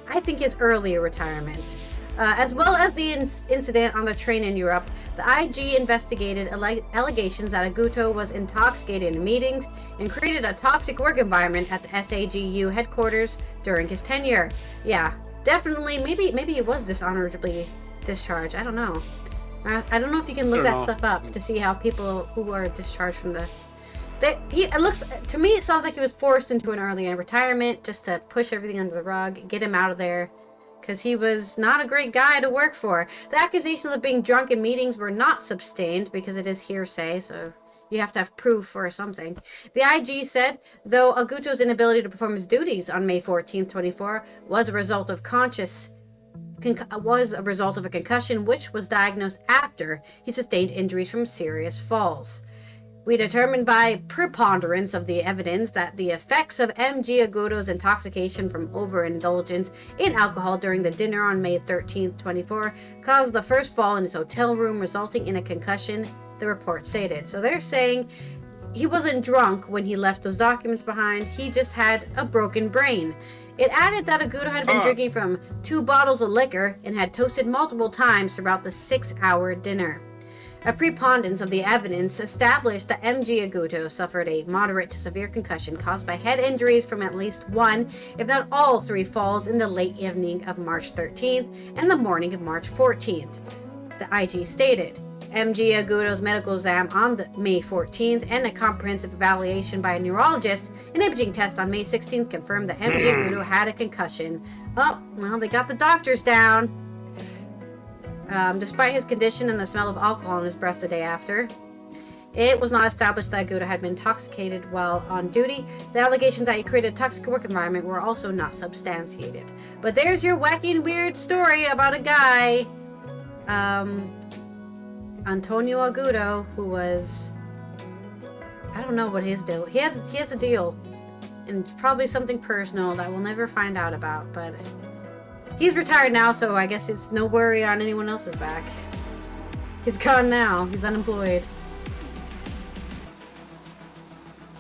I think his earlier retirement. As well as the incident on the train in Europe, the IG investigated allegations that Aguto was intoxicated in meetings and created a toxic work environment at the SAGU headquarters during his tenure. Yeah, definitely. Maybe he was dishonorably discharged. I don't know. I don't know if you can look that stuff up to see how people who are discharged from the. It looks to me. It sounds like he was forced into an early retirement just to push everything under the rug, get him out of there. Because he was not a great guy to work for. The accusations of being drunk in meetings were not sustained because it is hearsay, so you have to have proof or something. The IG said, though Aguto's inability to perform his duties on May 14th, 24, was a result of a concussion which was diagnosed after he sustained injuries from serious falls. We determined by preponderance of the evidence that the effects of MG Aguto's intoxication from overindulgence in alcohol during the dinner on May 13th, 24, caused the first fall in his hotel room, resulting in a concussion, the report stated. So they're saying he wasn't drunk when he left those documents behind, he just had a broken brain. It added that Aguto had been drinking from 2 bottles of liquor and had toasted multiple times throughout the 6-hour dinner. A preponderance of the evidence established that MG Aguto suffered a moderate to severe concussion caused by head injuries from at least one, if not all 3 falls in the late evening of March 13th and the morning of March 14th, the IG stated. MG Aguto's medical exam on May 14th and a comprehensive evaluation by a neurologist, an imaging test on May 16th confirmed that MG Aguto had a concussion. Oh, well, they got the doctors down. Despite his condition and the smell of alcohol in his breath the day after, it was not established that Aguto had been intoxicated while on duty. The allegations that he created a toxic work environment were also not substantiated. But there's your wacky and weird story about a guy Antonio Agudo, who was, I don't know what his deal. He has a deal, and probably something personal that we'll never find out about. But he's retired now, so I guess it's no worry on anyone else's back. He's gone now. He's unemployed.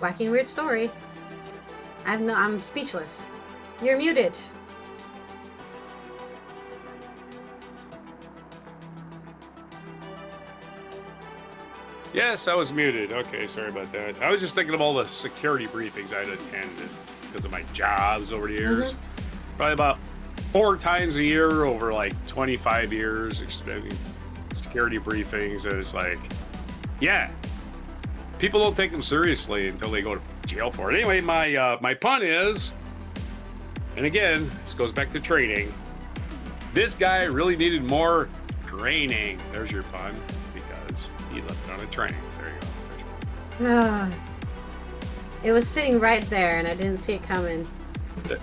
Wacky and weird story. I'm speechless. You're muted. Yes, I was muted. Okay, sorry about that. I was just thinking of all the security briefings I'd attended because of my jobs over the years. Probably about 4 times a year over like 25 years, security briefings. It's like, yeah, people don't take them seriously until they go to jail for it. Anyway, my pun is, and again, this goes back to training. This guy really needed more training. There's your pun, because he left it on a train. There you go. It was sitting right there, and I didn't see it coming. Okay.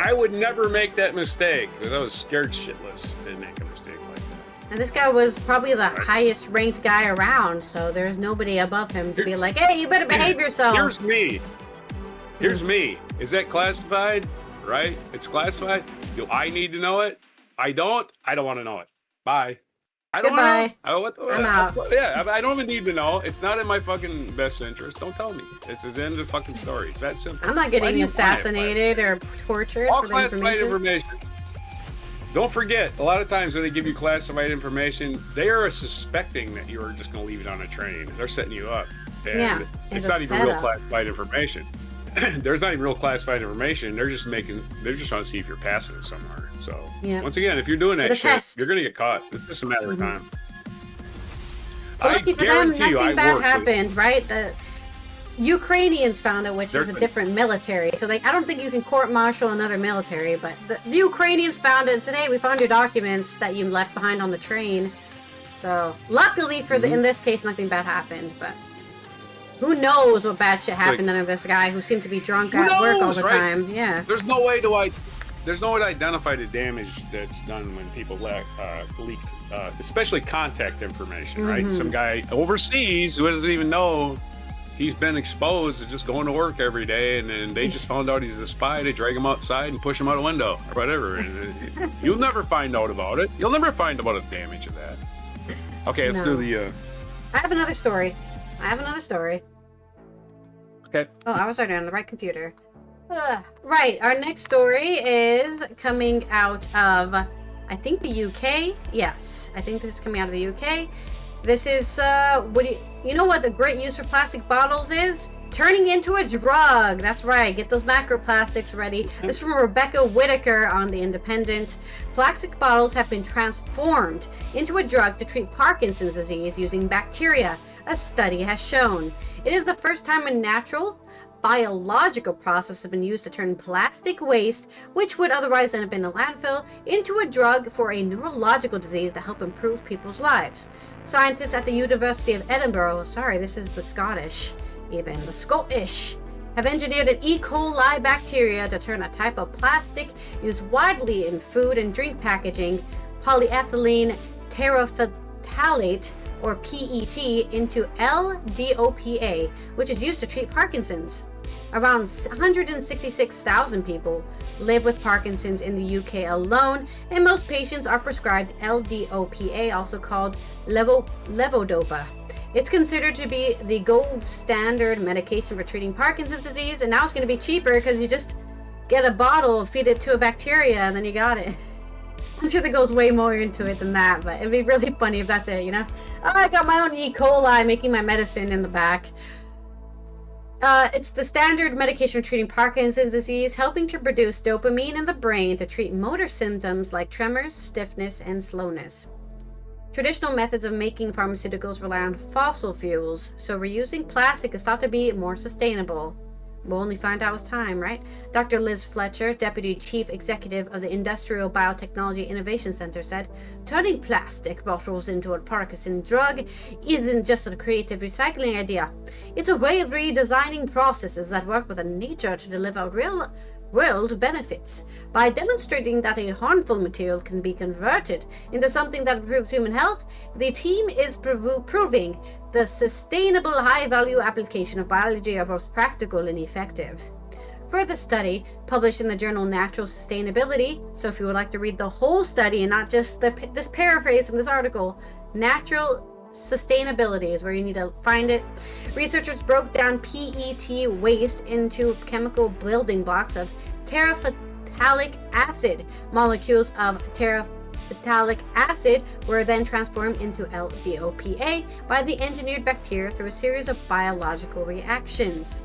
I would never make that mistake because I was scared shitless. Didn't make a mistake like that. And this guy was probably the highest ranked guy around, so there's nobody above him to be like, hey, you better behave yourself. Here's me. Here's me. Is that classified? Right? It's classified. Do I need to know it? I don't want to know it. Bye. I don't Goodbye. want to know. I'm out. Yeah, I don't even need to know. It's not in my fucking best interest. Don't tell me. It's the end of the fucking story. It's that simple. I'm not getting assassinated or tortured all for the classified information. Don't forget, a lot of times when they give you classified information, they are suspecting that you are just going to leave it on a train. They're setting you up. And it's not even real classified information. There's not even real classified information. They're just trying to see if you're passing it somewhere. So once again, if you're doing that shit, you're gonna get caught. It's just a matter of time. Well, lucky for them, nothing bad happened, right? The Ukrainians found it, which is a different military. So I don't think you can court-martial another military, but the Ukrainians found it and said, hey, we found your documents that you left behind on the train. So luckily for in this case, nothing bad happened, but who knows what bad shit happened under this guy who seemed to be drunk at work all the time. Yeah. There's no way to identify the damage that's done when people leak, especially contact information, right? Some guy overseas who doesn't even know he's been exposed to just going to work every day, and then they just found out he's a spy. They drag him outside and push him out a window or whatever. And you'll never find out about it. You'll never find out the damage of that. Okay, let's do the... I have another story. Okay. Oh, I was already on the right computer. Right, our next story is coming out of, I think, the UK. Yes, I think this is coming out of the UK. This is, you know what the great use for plastic bottles is? Turning into a drug. That's right. Get those macroplastics ready. This is from Rebecca Whitaker on The Independent. Plastic bottles have been transformed into a drug to treat Parkinson's disease using bacteria, a study has shown. It is the first time a natural biological process has been used to turn plastic waste, which would otherwise end up in a landfill, into a drug for a neurological disease to help improve people's lives. Scientists at the University of Edinburgh, this is the Scottish, have engineered an E. coli bacteria to turn a type of plastic used widely in food and drink packaging, polyethylene terephthalate, or PET, into LDOPA, which is used to treat Parkinson's. Around 166,000 people live with Parkinson's in the UK alone, and most patients are prescribed LDOPA, also called levodopa. It's considered to be the gold standard medication for treating Parkinson's disease, and now it's going to be cheaper because you just get a bottle, feed it to a bacteria, and then you got it. I'm sure that goes way more into it than that, but it'd be really funny if that's it, you know? Oh, I got my own E. coli making my medicine in the back. It's the standard medication for treating Parkinson's disease, helping to produce dopamine in the brain to treat motor symptoms like tremors, stiffness, and slowness. Traditional methods of making pharmaceuticals rely on fossil fuels, so reusing plastic is thought to be more sustainable. We'll only find out with time, right? Dr. Liz Fletcher, Deputy Chief Executive of the Industrial Biotechnology Innovation Center, said, turning plastic bottles into a Parkinson drug isn't just a creative recycling idea. It's a way of redesigning processes that work with nature to deliver real world benefits. By demonstrating that a harmful material can be converted into something that improves human health, the team is proving the sustainable high-value application of biology are both practical and effective. Further study published in the journal Natural Sustainability, so if you would like to read the whole study and not just this paraphrase from this article, Natural Sustainability is where you need to find it. Researchers broke down PET waste into chemical building blocks of terephthalic acid. Molecules of terephthalic acid were then transformed into LDOPA by the engineered bacteria through a series of biological reactions.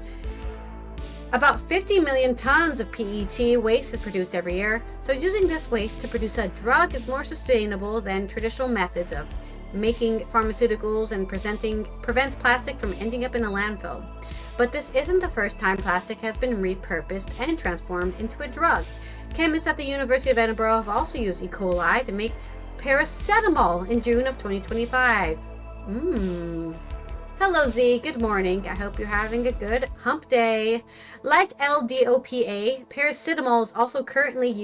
About 50 million tons of PET waste is produced every year, so using this waste to produce a drug is more sustainable than traditional methods of making pharmaceuticals and prevents plastic from ending up in a landfill. But this isn't the first time plastic has been repurposed and transformed into a drug. Chemists at the University of Edinburgh have also used E. coli to make paracetamol in June of 2025. Hello Z, good morning. I hope you're having a good hump day. Like LDOPA, paracetamol is also currently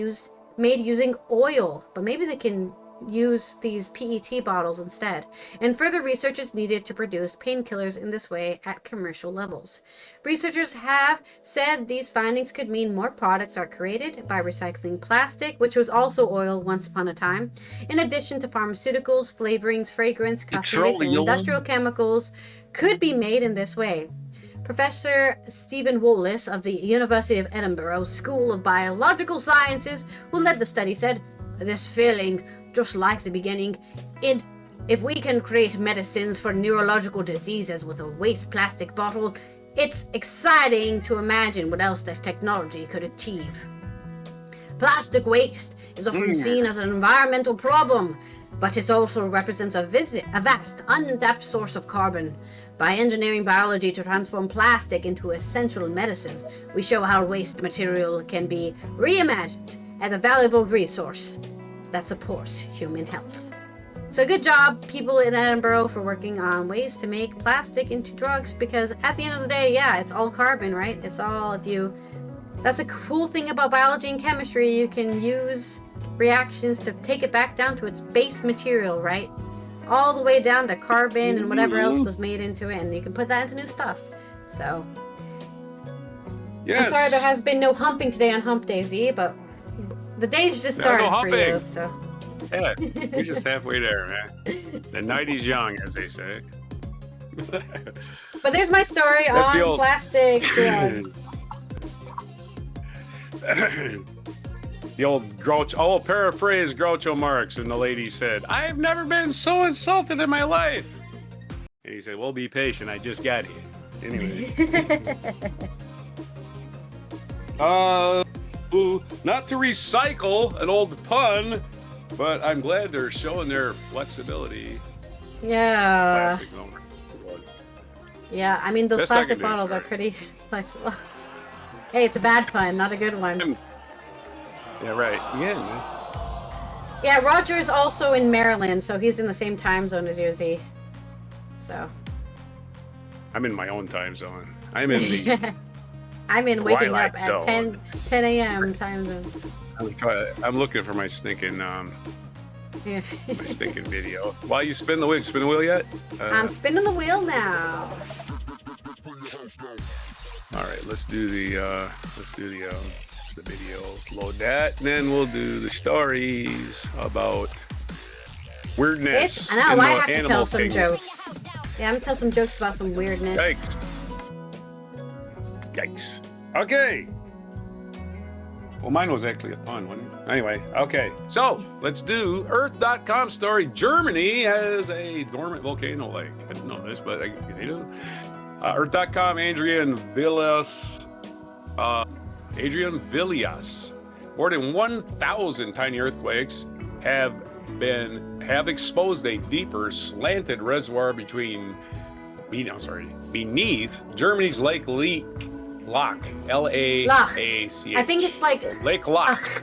made using oil, but maybe they can use these PET bottles instead. And further research is needed to produce painkillers in this way at commercial levels. Researchers have said these findings could mean more products are created by recycling plastic, which was also oil once upon a time, in addition to pharmaceuticals, flavorings, fragrance, cosmetics, and industrial chemicals could be made in this way. Professor Stephen Wallace of the University of Edinburgh School of Biological Sciences, who led the study, said, "This feeling, just like the beginning, if we can create medicines for neurological diseases with a waste plastic bottle, it's exciting to imagine what else the technology could achieve." Plastic waste is often seen as an environmental problem, but it also represents a vast, untapped source of carbon. By engineering biology to transform plastic into essential medicine, we show how waste material can be reimagined as a valuable resource that supports human health. So good job, people in Edinburgh, for working on ways to make plastic into drugs, because at the end of the day, yeah, it's all carbon, right? It's all, that's a cool thing about biology and chemistry. You can use reactions to take it back down to its base material, right? All the way down to carbon and whatever else was made into it, and you can put that into new stuff. So, yes. I'm sorry there has been no humping today on Hump Day, Z, but the day's just started for you, so. Yeah, we're just halfway there, man. The night is young, as they say. But there's my story on plastic drugs. The old Groucho, I'll paraphrase Groucho Marx, and the lady said, "I've never been so insulted in my life." And he said, "Well, be patient, I just got here." Anyway. Not to recycle an old pun, but I'm glad they're showing their flexibility. Yeah. Yeah, I mean, those plastic bottles are pretty flexible. Hey, it's a bad pun, not a good one. Yeah, right. Yeah, man. Yeah, Roger's also in Maryland, so he's in the same time zone as you, Z. So. I'm in my own time zone. I'm in the I'm in waking up at 10 a.m. time zone. I'm looking for my stinking video. While you spin the wheel, yet? I'm spinning the wheel now. All right, let's do the videos. Load that, and then we'll do the stories about weirdness. I know, I have to tell some jokes. Yeah, I'm gonna tell some jokes about some weirdness. Yikes. Okay. Well, mine was actually a pun, wasn't it? Anyway, okay. So, let's do Earth.com story. Germany has a dormant volcano lake. I didn't know this, but they do. Earth.com, Adrian Villas. More than 1,000 tiny earthquakes have exposed a deeper slanted reservoir beneath Germany's Lake Loch. L-A-A-C-H. I think it's like Lake Loch.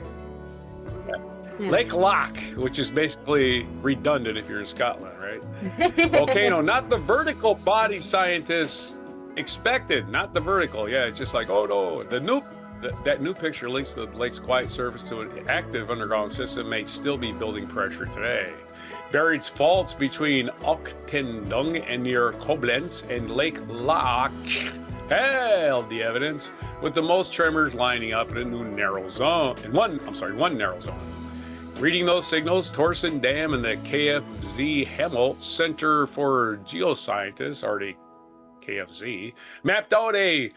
Yeah. Lake Loch, which is basically redundant if you're in Scotland, right? Volcano, not the vertical body scientists expected, not the vertical. Yeah, it's just like, oh no, that new picture links the lake's quiet surface to an active underground system may still be building pressure today. Buried faults between Ochtendung and near Koblenz and Lake Loch held the evidence, with the most tremors lining up in a new narrow zone. One narrow zone. Reading those signals, Torsen Dam and the KFZ Hemel Center for Geoscientists, already KFZ, mapped out a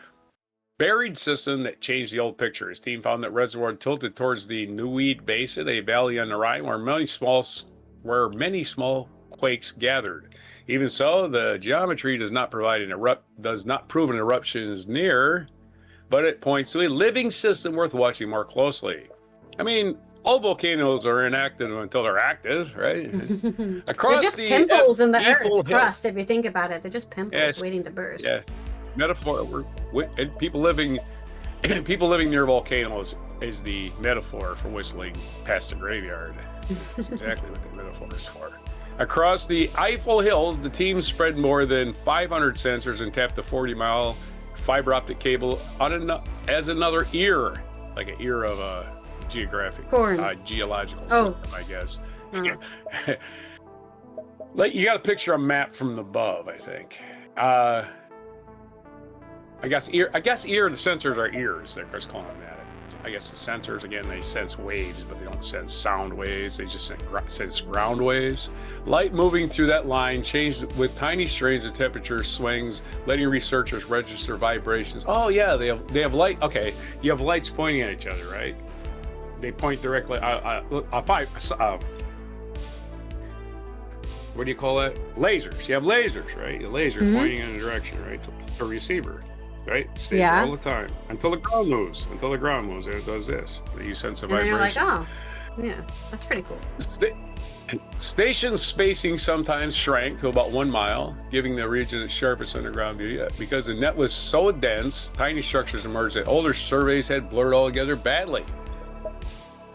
buried system that changed the old picture. His team found that reservoir tilted towards the Neuwied Basin, a valley on the Rhine where many small quakes gathered. Even so, the geometry does not prove an eruption is near, but it points to a living system worth watching more closely. I mean, all volcanoes are inactive until they're active, right? Across they're just pimples in the Earth's crust, if you think about it. They're just pimples waiting to burst. Yeah, metaphor. And people living near volcanoes is the metaphor for whistling past a graveyard. That's exactly what the metaphor is for. Across the Eifel Hills, the team spread more than 500 sensors and tapped a 40-mile fiber optic cable as another ear, like an ear of a geological system, I guess. Like, you got to picture a map from above, I think. I guess the sensors are ears. They're just calling them that. I guess the sensors, again, they sense waves, but they don't sense sound waves. They just sense ground waves. Light moving through that line changed with tiny strains of temperature swings, letting researchers register vibrations. Oh yeah, they have light. Okay, you have lights pointing at each other, right? They point directly. What do you call that? Lasers. You have lasers, right? A laser pointing in a direction, right? To a receiver. Right? Stays there all the time until the ground moves. Until the ground moves, and it does this. You sense a vibration. And you're like, oh, yeah, that's pretty cool. Station spacing sometimes shrank to about 1 mile, giving the region its sharpest underground view. Because the net was so dense, tiny structures emerged that older surveys had blurred all together badly.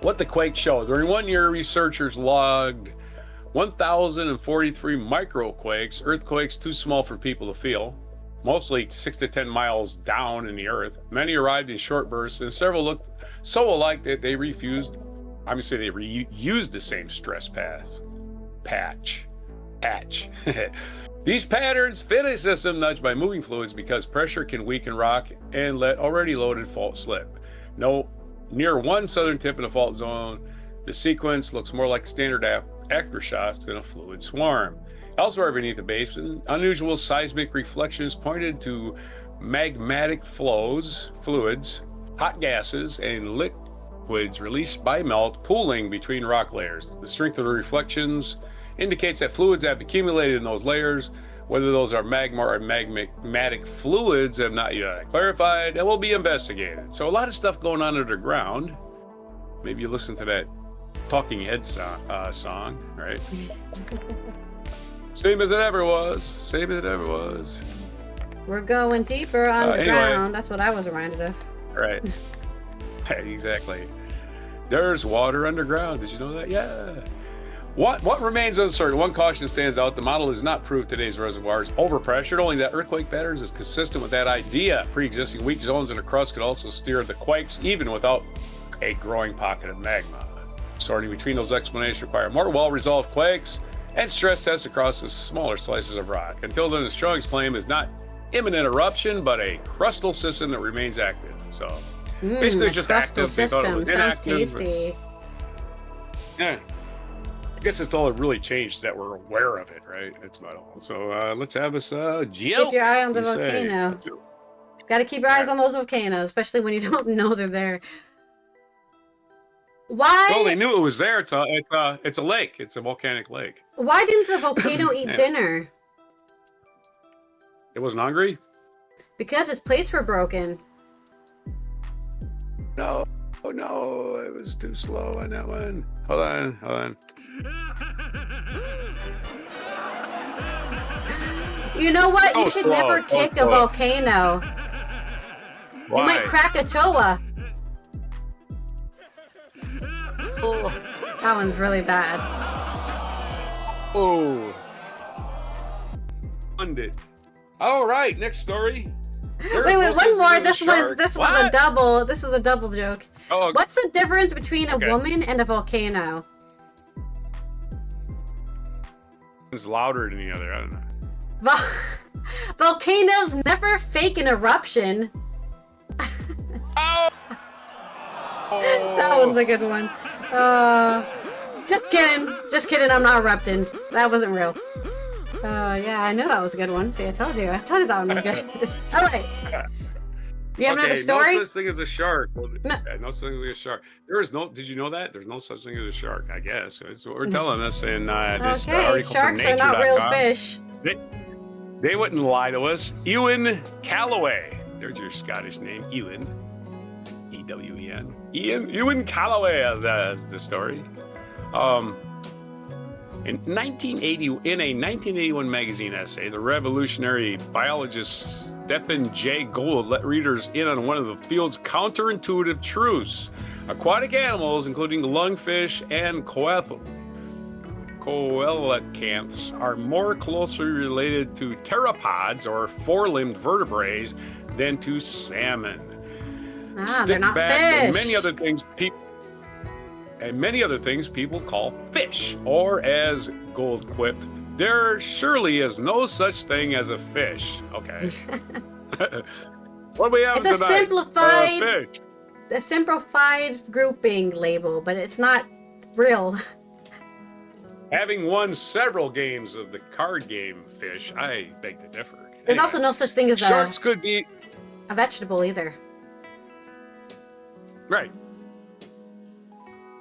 What the quake showed. During 1 year, researchers logged 1,043 microquakes, earthquakes too small for people to feel. Mostly 6 to 10 miles down in the earth. Many arrived in short bursts, and several looked so alike that they reused the same stress patch. These patterns fit a system nudged by moving fluids because pressure can weaken rock and let already loaded fault slip. Near one southern tip in the fault zone, the sequence looks more like standard aftershocks than a fluid swarm. Elsewhere beneath the basin, unusual seismic reflections pointed to magmatic fluids, hot gases, and liquids released by melt pooling between rock layers. The strength of the reflections indicates that fluids have accumulated in those layers. Whether those are magma or magmatic fluids have not yet clarified and will be investigated. So a lot of stuff going on underground. Maybe you listen to that Talking Heads song, right? Same as it ever was. We're going deeper underground. Anyway. That's what I was reminded of. Right. Exactly. There's water underground. Did you know that? Yeah. What remains uncertain? One caution stands out. The model does not prove today's reservoir is overpressured. Only that earthquake patterns is consistent with that idea. Pre-existing weak zones in the crust could also steer the quakes even without a growing pocket of magma. Sorting between those explanations require more well-resolved quakes and stress tests across the smaller slices of rock. Until then, the strongest claim is not imminent eruption, but a crustal system that remains active. So basically, it's just active. System sounds tasty. Yeah, I guess it's all that really changed that we're aware of it, right? It's about all. So let's have us joke. Keep your eye on the volcano. Got to keep your eyes on those volcanoes, especially when you don't know they're there. Why? Well, they knew it was there. It's a lake. It's a volcanic lake. Why didn't the volcano eat dinner? It wasn't hungry? Because its plates were broken. No. Oh, no. It was too slow on that one. Hold on. You know what? You should never kick a volcano. Why? You might crack a toa. Oh. That one's really bad. Oh. Funded. All right, next story. Wait, one more. This one's a What? double. This is a double joke. Oh, What's the difference between a Okay. woman and a volcano? it's louder than the other. I don't know. Volcanoes never fake an eruption. Oh. That one's a good one. Just kidding. Just kidding. I'm not erupting. That wasn't real. Yeah, I know that was a good one. See, I told you. I told you that one was good. All right. You have another story? No such thing as a shark. Well, No. yeah, no such thing as a shark. There is no. Did you know that? There's no such thing as a shark. I guess it's what we're telling us in this Okay, article sharks from are not real nature.com. fish. They wouldn't lie to us. Ewan Callaway. There's your Scottish name, Ewan. E-W-E-N. Ewan Callaway. That's the story. In a 1981 magazine essay, the revolutionary biologist Stephen Jay Gould let readers in on one of the field's counterintuitive truths. Aquatic animals, including lungfish and coelacanths, are more closely related to pteropods or four-limbed vertebrates than to salmon. They're not Stickbacks fish. and many other things people call fish, or as Gold quipped, there surely is no such thing as a fish. Okay. What do we have It's a tonight? simplified- Fish. A simplified grouping label, but it's not real. Having won several games of the card game Fish, I beg to differ. There's Anyway, also no such thing as sharks could be a vegetable either. right.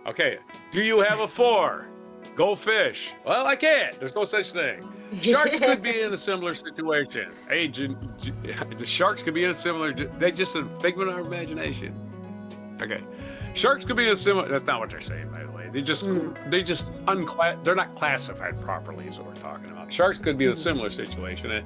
Okay. Do you have a 4? Go fish. Well, I can't. There's no such thing. Sharks could be in a similar situation. Hey, the sharks could be in a similar. They just a figment of our imagination. Okay. Sharks could be in a similar. That's not what they're saying, by the way. They're not classified properly, is what we're talking about. Sharks could be in a similar situation. A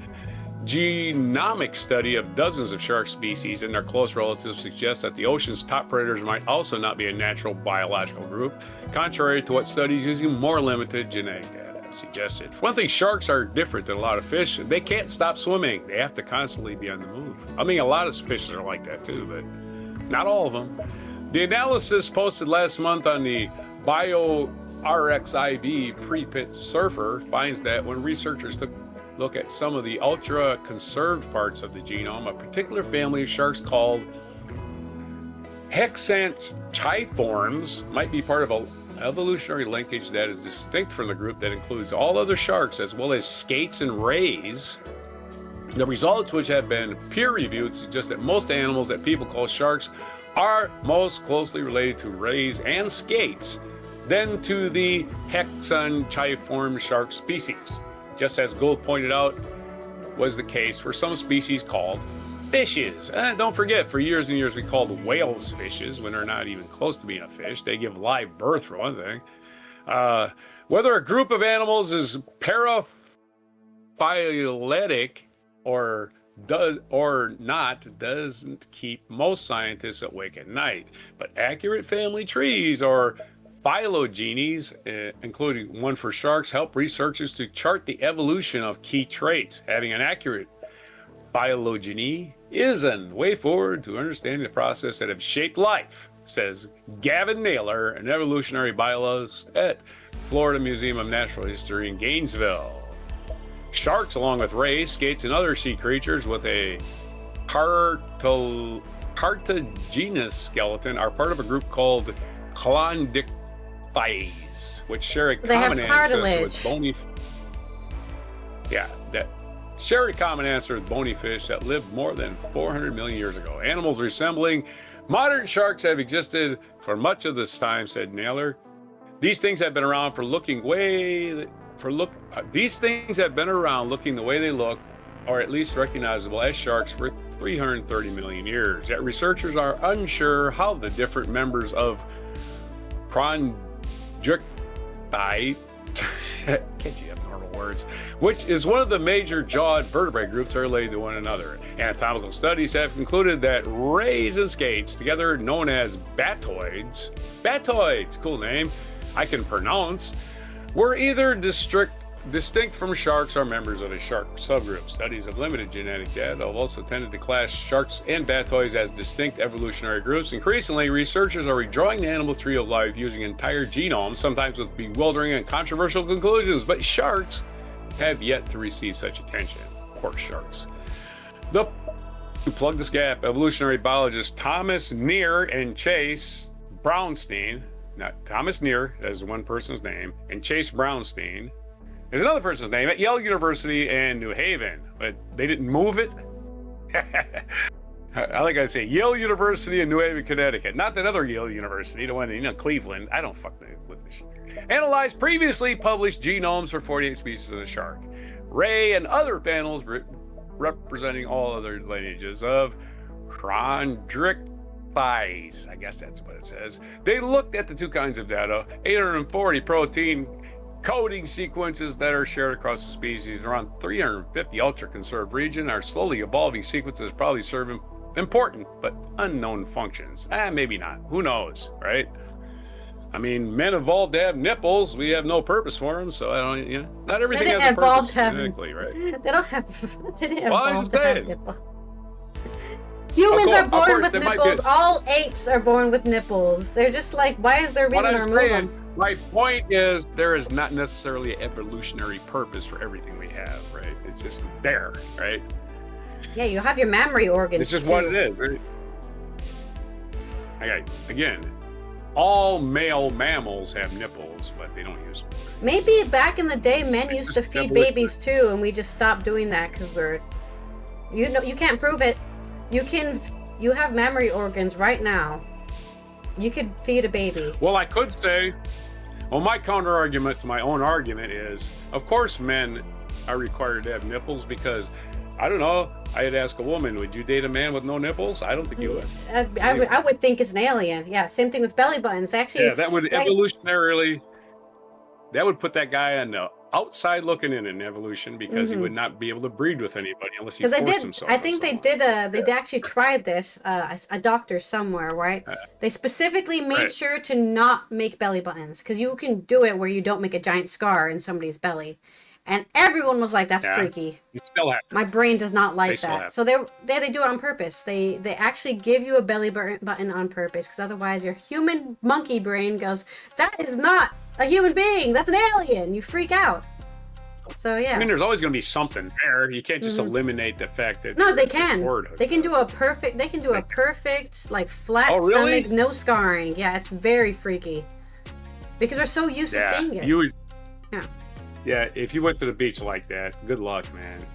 genomic study of dozens of shark species and their close relatives suggests that the ocean's top predators might also not be a natural biological group, contrary to what studies using more limited genetic data suggested. For one thing, sharks are different than a lot of fish. They can't stop swimming. They have to constantly be on the move. I mean, a lot of fishes are like that too, but not all of them. The analysis posted last month on the BioRxiv pre-pit surfer finds that when researchers took a look at some of the ultra-conserved parts of the genome, a particular family of sharks called hexanchiforms might be part of an evolutionary linkage that is distinct from the group that includes all other sharks, as well as skates and rays. The results, which have been peer-reviewed, suggest that most animals that people call sharks are most closely related to rays and skates than to the hexanchiform shark species, just as Gould pointed out was the case for some species called fishes. Don't forget, for years and years we called whales fishes when they're not even close to being a fish. They give live birth, for one thing. Whether a group of animals is paraphyletic or not doesn't keep most scientists awake at night, but accurate family trees or phylogenies, including one for sharks, help researchers to chart the evolution of key traits. Having an accurate phylogeny is a way forward to understanding the process that have shaped life, says Gavin Naylor, an evolutionary biologist at Florida Museum of Natural History in Gainesville. Sharks, along with rays, skates, and other sea creatures with a cartilaginous skeleton, are part of a group called Clondicthyes, which share a common ancestor with bony. Share a common ancestor with bony fish that lived more than 400 million years ago. Animals resembling modern sharks have existed for much of this time, said Naylor. These things have been around looking the way they look, or at least recognizable as sharks, for 330 million years. Yet researchers are unsure how the different members of Clondicthyes Can't you have normal words? Which is one of the major jawed vertebrate groups are related to one another. Anatomical studies have concluded that rays and skates, together known as batoids, cool name, I can pronounce, were either distinct from sharks or members of a shark subgroup. Studies of limited genetic data have also tended to class sharks and batoids as distinct evolutionary groups. Increasingly, researchers are redrawing the animal tree of life using entire genomes, sometimes with bewildering and controversial conclusions, but sharks have yet to receive such attention. Poor sharks. To plug this gap, evolutionary biologists Thomas Neer and Chase Brownstein, not Thomas Neer, that's one person's name, and Chase Brownstein is another person's name at Yale University in New Haven, but they didn't move it. I like I say Yale University in New Haven, Connecticut, not that other Yale University, the one in Cleveland. I don't fuck with this shit. Analyzed previously published genomes for 48 species of the shark, ray, and other panels representing all other lineages of chondrichthyes. I guess that's what it says. They looked at the two kinds of data: 840 protein coding sequences that are shared across the species, and around 350 ultra-conserved region are slowly evolving sequences probably serve important but unknown functions. Maybe not. Who knows, right? I mean, men evolved to have nipples. We have no purpose for them, so I don't, not everything has a purpose genetically, right? They don't have, they didn't evolve to have nipples. Humans are born with nipples. All apes are born with nipples. They're just like, why is there a reason to remove them? My point is, there is not necessarily an evolutionary purpose for everything we have, right? It's just there, right? Yeah, you have your mammary organs. It's just what it is, right? Okay, again, all male mammals have nipples, but they don't use them. Maybe back in the day, men used to feed babies too, and we just stopped doing that because you can't prove it. You have mammary organs right now. You could feed a baby. Well, I could say, my counter argument to my own argument is, of course, men are required to have nipples because, I don't know, I'd ask a woman, would you date a man with no nipples? I don't think you would. I would think it's an alien. Yeah, same thing with belly buttons. Actually, that would evolutionarily, that would put that guy on the outside looking in evolution because he would not be able to breed with anybody unless he forced himself. I think they actually tried this, a doctor somewhere, right? They specifically made sure to not make belly buttons because you can do it where you don't make a giant scar in somebody's belly. And everyone was like, that's freaky. You still have. My brain does not like that. So they do it on purpose. They actually give you a belly button on purpose because otherwise your human monkey brain goes, that is not a human being. That's an alien. You freak out. So yeah. I mean, there's always going to be something there. You can't just eliminate the fact that. No, they can. They can do a perfect. They can do a perfect, like, flat stomach, no scarring. Yeah, it's very freaky because we're so used to seeing it. Yeah, if you went to the beach like that, good luck, man.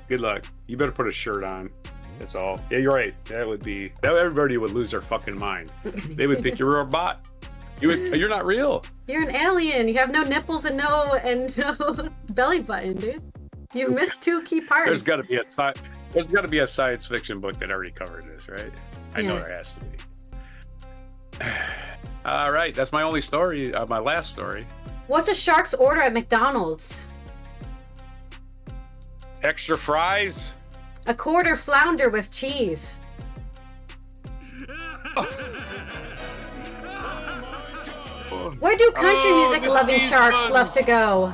Good luck. You better put a shirt on. That's all. Yeah, you're right. Everybody would lose their fucking mind. They would think you're a bot. You're not real. You're an alien. You have no nipples and no belly button, dude. You missed two key parts. There's got to be a science fiction book that already covered this, right? I know there has to be. All right, that's my only story. My last story. What's a shark's order at McDonald's? Extra fries. A quarter flounder with cheese. Where do country music loving sharks love to go?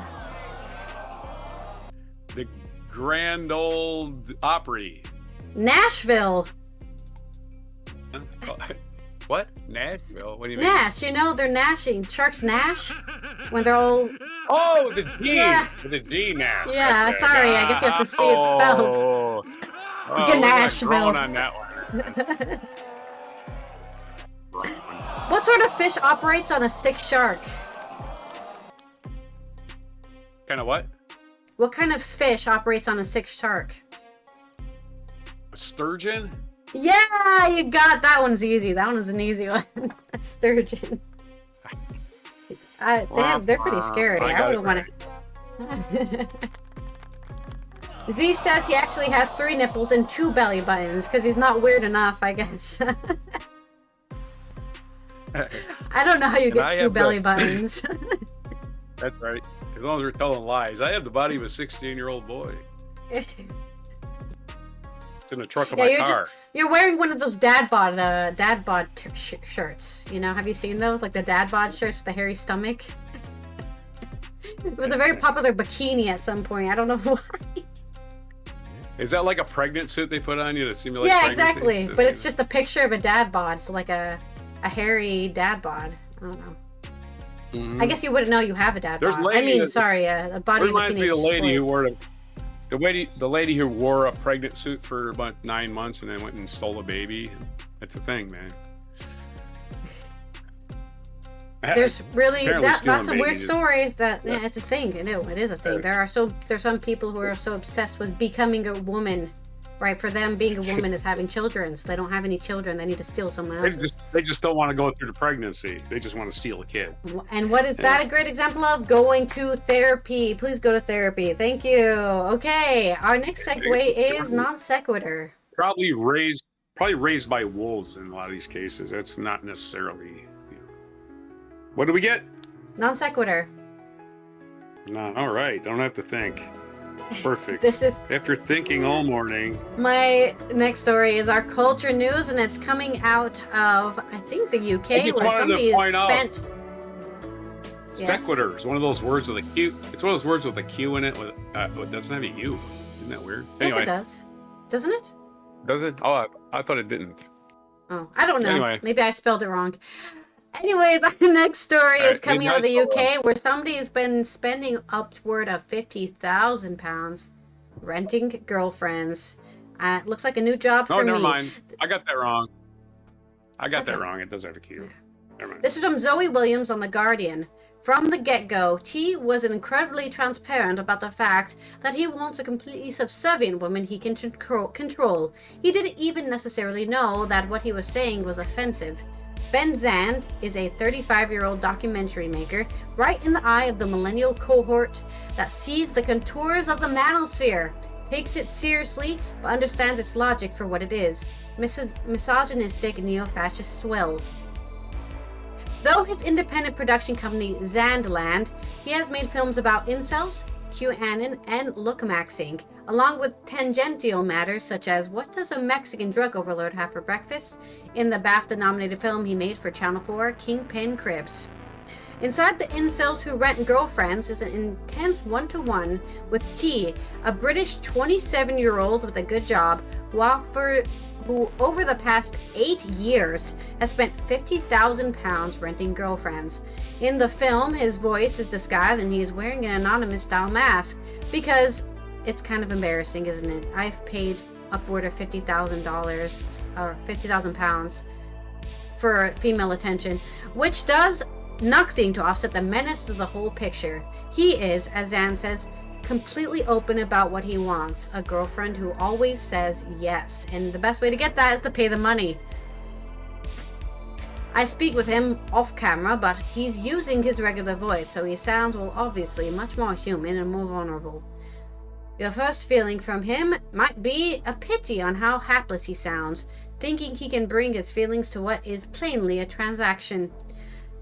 The Grand Old Opry. Nashville. What? Nashville? What do you mean? Nash, they're gnashing. Sharks gnash when they're all... Oh, the G. Yeah. The G Nash. Yeah, right, sorry. I guess you have to see it spelled. Nashville. On that one. What sort of fish operates on a sick shark? Kind of what? What kind of fish operates on a sick shark? A sturgeon? Yeah, you got that one's easy. That one is an easy one. A sturgeon. They're pretty scary. I wouldn't want to. Z says he actually has 3 nipples and 2 belly buttons because he's not weird enough, I guess. I don't know how you get 2 belly buttons. That's right. As long as they're telling lies. I have the body of a 16-year-old boy. It's in the truck of my car. You're wearing one of those dad bod shirts. You know, have you seen those? Like the dad bod shirts with the hairy stomach. It was a very popular bikini at some point. I don't know why. Is that like a pregnant suit they put on you to simulate? Yeah, pregnancy? exactly. But it's just a picture of a dad bod, so like a hairy dad bod. I don't know. I guess you wouldn't know you have a dad bod. I mean, sorry, a body of a teenage boy. Reminds me of the lady who wore a pregnant suit for about 9 months and then went and stole a baby. That's a thing, man. There's really that's a weird story. That yeah, it's a thing. I know it is a thing. There's some people who are so obsessed with becoming a woman. Right, for them, being a woman is having children, so they don't have any children. They need to steal someone else's. They just don't want to go through the pregnancy. They just want to steal a kid. And what is that a great example of? Going to therapy. Please go to therapy. Thank you. Okay, our next segue is non sequitur. Probably raised by wolves in a lot of these cases. That's not necessarily. What do we get? Non sequitur. No, all right. Don't have to think. Perfect. This is after thinking all morning. My next story is our culture news, and it's coming out of I think the UK, where somebody has spent. Sequitur is one of those words with a Q. It's one of those words with a Q in it. With it doesn't have a U. Isn't that weird? Yes, it does. Doesn't it? Does it? Oh, I thought it didn't. Oh, I don't know. Anyway. Maybe I spelled it wrong. Anyways, our next story is coming out of the UK, where somebody has been spending upward of £50,000 renting girlfriends. Looks like a new job for me. Oh, never mind. I got that wrong. That wrong. It does have a Q. Never mind. This is from Zoe Williams on The Guardian. From the get-go, T was incredibly transparent about the fact that he wants a completely subservient woman he can control. He didn't even necessarily know that what he was saying was offensive. Ben Zand is a 35-year-old documentary maker, right in the eye of the millennial cohort that sees the contours of the manosphere, takes it seriously, but understands its logic for what it is, misogynistic neo-fascist swill. Though his independent production company Zandland, he has made films about incels, QAnon, and lookmaxing, along with tangential matters such as what does a Mexican drug overlord have for breakfast in the BAFTA-nominated film he made for Channel 4, Kingpin Cribs. Inside the incels who rent girlfriends is an intense one-to-one with T, a British 27-year-old with a good job, who over the past 8 years has spent £50,000 renting girlfriends. In the film, his voice is disguised and he is wearing an anonymous style mask because it's kind of embarrassing, isn't it? I've paid upward of $50,000 or £50,000 for female attention, which does nothing to offset the menace to the whole picture. He is, as Zan says, completely open about what he wants, a girlfriend who always says yes, and the best way to get that is to pay the money. I speak with him off camera, but he's using his regular voice, so he sounds, well, obviously much more human and more vulnerable. Your first feeling from him might be a pity on how hapless he sounds, thinking he can bring his feelings to what is plainly a transaction.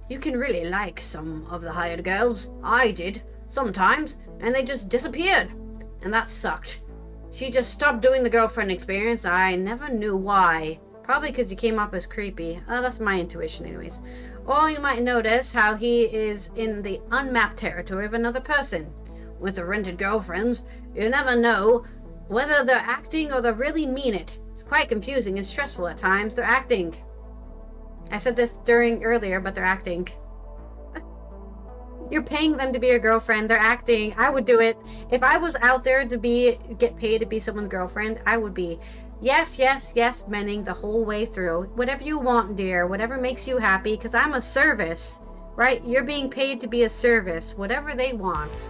You can really like some of the hired girls. I did, sometimes, and they just disappeared. And that sucked. She just stopped doing the girlfriend experience. I never knew why. Probably because you came up as creepy. That's my intuition anyways. Or you might notice how he is in the unmapped territory of another person. With the rented girlfriends, you never know whether they're acting or they really mean it. It's quite confusing and stressful at times. They're acting. I said this earlier, but they're acting. You're paying them to be your girlfriend. They're acting. I would do it. If I was out there to get paid to be someone's girlfriend, I would be yes, yes, yes, menning the whole way through. Whatever you want, dear. Whatever makes you happy, because I'm a service, right? You're being paid to be a service. Whatever they want.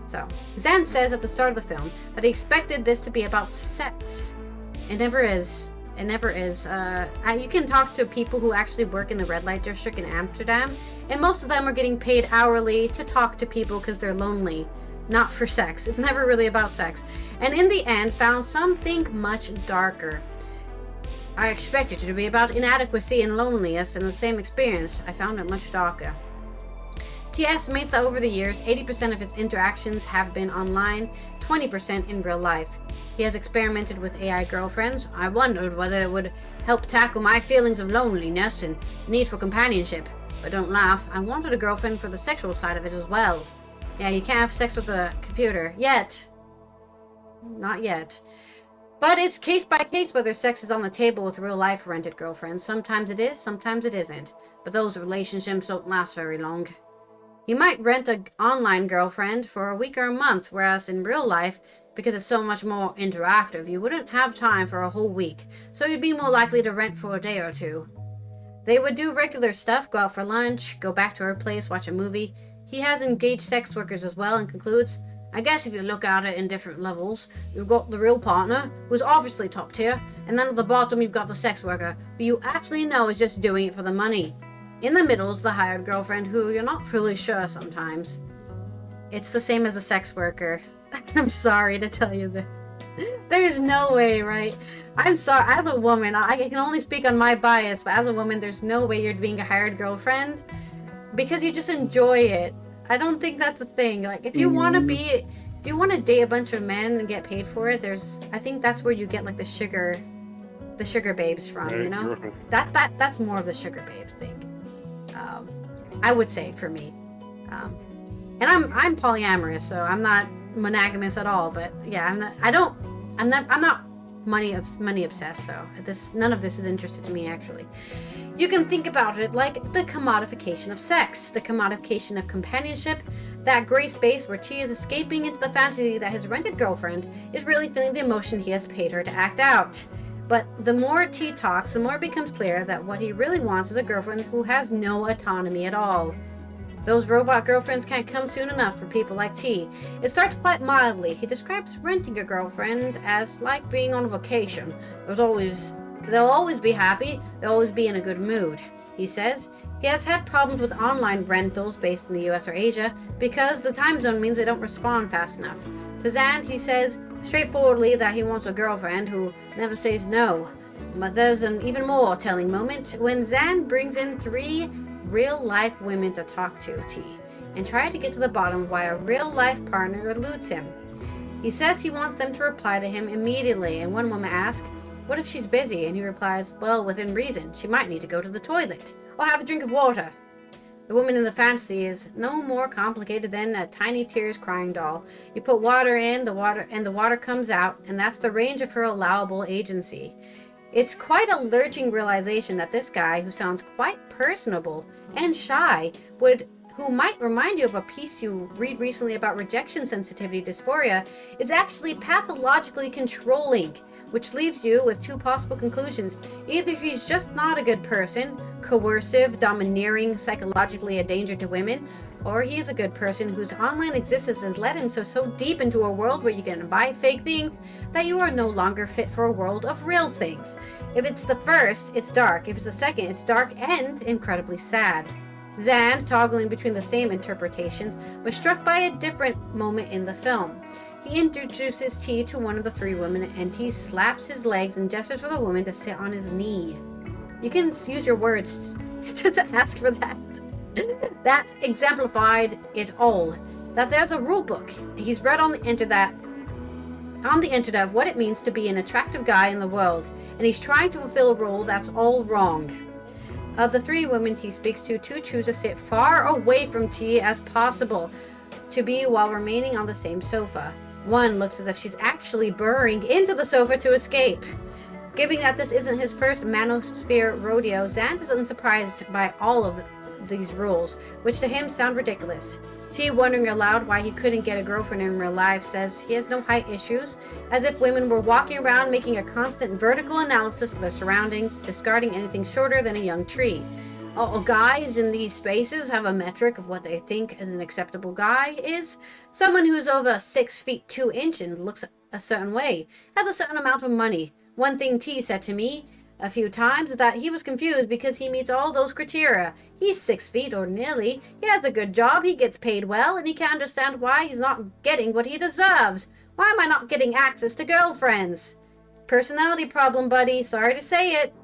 So, Zan says at the start of the film that he expected this to be about sex. It never is. It never is. You can talk to people who actually work in the red light district in Amsterdam, and most of them are getting paid hourly to talk to people because they're lonely, not for sex. It's never really about sex. And in the end, found something much darker. I expected it to be about inadequacy and loneliness in the same experience. I found it much darker. T estimates that over the years, 80% of his interactions have been online, 20% in real life. He has experimented with AI girlfriends. I wondered whether it would help tackle my feelings of loneliness and need for companionship. But don't laugh, I wanted a girlfriend for the sexual side of it as well. Yeah, you can't have sex with a computer. Yet. Not yet. But it's case by case whether sex is on the table with real life rented girlfriends. Sometimes it is, sometimes it isn't. But those relationships don't last very long. You might rent an online girlfriend for a week or a month, whereas in real life, because it's so much more interactive, you wouldn't have time for a whole week, so you'd be more likely to rent for a day or two. They would do regular stuff, go out for lunch, go back to her place, watch a movie. He has engaged sex workers as well and concludes, I guess if you look at it in different levels, you've got the real partner, who's obviously top tier, and then at the bottom you've got the sex worker, who you actually know is just doing it for the money. In the middle is the hired girlfriend, who you're not really sure sometimes. It's the same as a sex worker. I'm sorry to tell you this. There's no way, right? I'm sorry, as a woman, I can only speak on my bias, but as a woman, there's no way you're being a hired girlfriend because you just enjoy it. I don't think that's a thing. Like, if you want to date a bunch of men and get paid for it, I think that's where you get like the sugar babes from, you know? That's more of the sugar babe thing. I would say for me. And I'm polyamorous, so I'm not monogamous at all, but yeah, I'm not money obsessed, so none of this is interesting to me actually. You can think about it like the commodification of sex, the commodification of companionship, that gray space where T is escaping into the fantasy that his rented girlfriend is really feeling the emotion he has paid her to act out. But the more T talks, the more it becomes clear that what he really wants is a girlfriend who has no autonomy at all. Those robot girlfriends can't come soon enough for people like T. It starts quite mildly. He describes renting a girlfriend as like being on vacation. They'll always be happy, they'll always be in a good mood. He says he has had problems with online rentals based in the US or Asia because the time zone means they don't respond fast enough. To Zand, he says straightforwardly that he wants a girlfriend who never says no. But there's an even more telling moment when Zand brings in 3 real-life women to talk to T and try to get to the bottom of why a real-life partner eludes him. He says he wants them to reply to him immediately, and one woman asks, what if she's busy? And he replies, well, within reason, she might need to go to the toilet or have a drink of water. The woman in the fantasy is no more complicated than a tiny tears crying doll. You put water in, the water comes out, and that's the range of her allowable agency. It's quite a lurching realization that this guy, who sounds quite personable and shy, who might remind you of a piece you read recently about rejection sensitivity dysphoria, is actually pathologically controlling, which leaves you with 2 possible conclusions. Either he's just not a good person, coercive, domineering, psychologically a danger to women, or he is a good person whose online existence has led him so deep into a world where you can buy fake things that you are no longer fit for a world of real things. If it's the first, it's dark. If it's the second, it's dark and incredibly sad. Zand, toggling between the same interpretations, was struck by a different moment in the film. He introduces T to one of the 3 women, and T slaps his legs and gestures for the woman to sit on his knee. You can use your words. He doesn't ask for that. That exemplified it all. That there's a rule book. He's read on the internet of what it means to be an attractive guy in the world, and he's trying to fulfill a role that's all wrong. Of the 3 women T speaks to, 2 choose to sit far away from T as possible to be while remaining on the same sofa. One looks as if she's actually burrowing into the sofa to escape. Given that this isn't his first manosphere rodeo, Zant is unsurprised by all of these rules, which to him sound ridiculous. T, wondering aloud why he couldn't get a girlfriend in real life, says he has no height issues, as if women were walking around making a constant vertical analysis of their surroundings, discarding anything shorter than a young tree. All guys in these spaces have a metric of what they think is an acceptable guy is. Someone who's over 6 feet 2 inches and looks a certain way, has a certain amount of money. One thing T said to me a few times is that he was confused because he meets all those criteria. He's 6 feet or nearly, he has a good job, he gets paid well, and he can't understand why he's not getting what he deserves. Why am I not getting access to girlfriends? Personality problem, buddy, sorry to say it.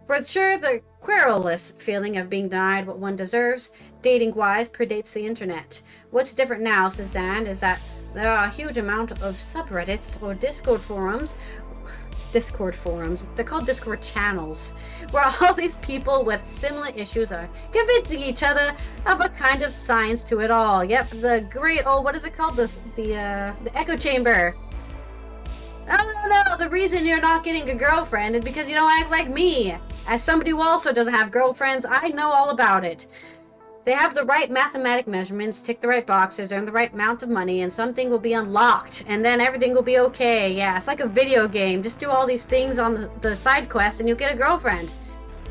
For sure, the querulous feeling of being denied what one deserves, dating-wise, predates the internet. What's different now, says Zand, is that there are a huge amount of subreddits or Discord forums, they're called Discord channels, where all these people with similar issues are convincing each other of a kind of science to it all. Yep, the great old, what is it called? The echo chamber. Oh no, the reason you're not getting a girlfriend is because you don't act like me. As somebody who also doesn't have girlfriends, I know all about it. They have the right mathematic measurements, tick the right boxes, earn the right amount of money, and something will be unlocked, and then everything will be okay. Yeah, it's like a video game. Just do all these things on the side quests, and you'll get a girlfriend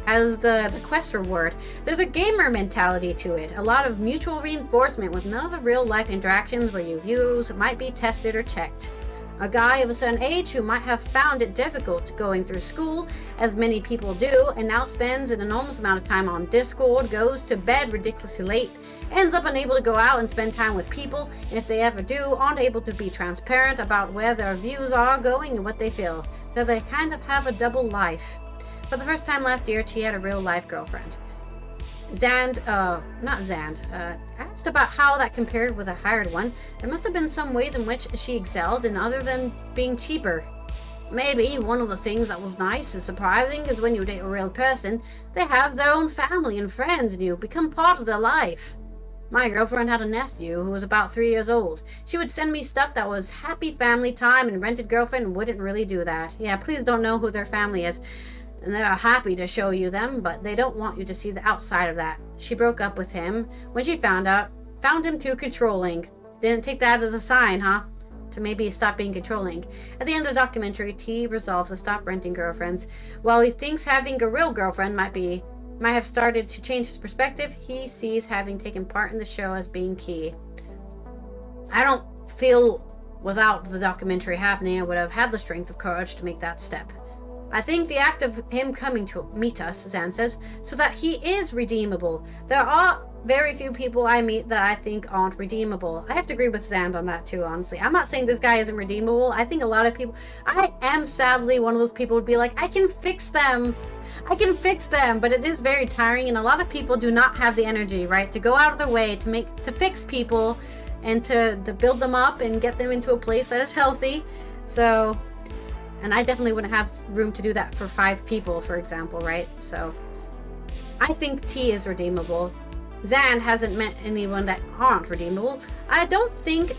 as the quest reward. There's a gamer mentality to it. A lot of mutual reinforcement with none of the real-life interactions where your views might be tested or checked. A guy of a certain age who might have found it difficult going through school, as many people do, and now spends an enormous amount of time on Discord, goes to bed ridiculously late, ends up unable to go out and spend time with people, and if they ever do, aren't able to be transparent about where their views are going and what they feel, so they kind of have a double life. For the first time last year, she had a real-life girlfriend. Asked about how that compared with a hired one. There must have been some ways in which she excelled, and other than being cheaper. Maybe one of the things that was nice and surprising is when you date a real person, they have their own family and friends, and you become part of their life. My girlfriend had a nephew who was about 3 years old. She would send me stuff that was happy family time, and rented girlfriend wouldn't really do that. Yeah, please don't know who their family is. And they're happy to show you them, but they don't want you to see the outside of that. She broke up with him when she found him too controlling. Didn't take that as a sign, huh? To maybe stop being controlling. At the end of the documentary, T resolves to stop renting girlfriends. While he thinks having a real girlfriend might have started to change his perspective, he sees having taken part in the show as being key. I don't feel without the documentary happening, I would have had the strength of courage to make that step. I think the act of him coming to meet us, Zan says, so that he is redeemable. There are very few people I meet that I think aren't redeemable. I have to agree with Zand on that too, honestly. I'm not saying this guy isn't redeemable. I think a lot of people, I am sadly one of those people who would be like, I can fix them, but it is very tiring, and a lot of people do not have the energy, right, to go out of their way to fix people and to build them up and get them into a place that is healthy. So, and I definitely wouldn't have room to do that for 5 people, for example, right? So I think T is redeemable. Zan hasn't met anyone that aren't redeemable. I don't like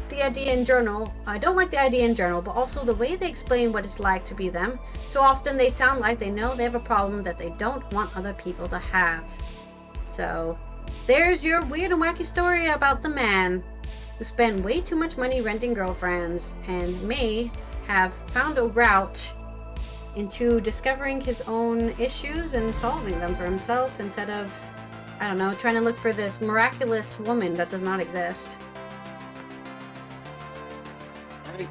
the idea in general, but also the way they explain what it's like to be them. So often they sound like they know they have a problem that they don't want other people to have. So there's your weird and wacky story about the man who spent way too much money renting girlfriends and may have found a route into discovering his own issues and solving them for himself instead of, I don't know, trying to look for this miraculous woman that does not exist. Right.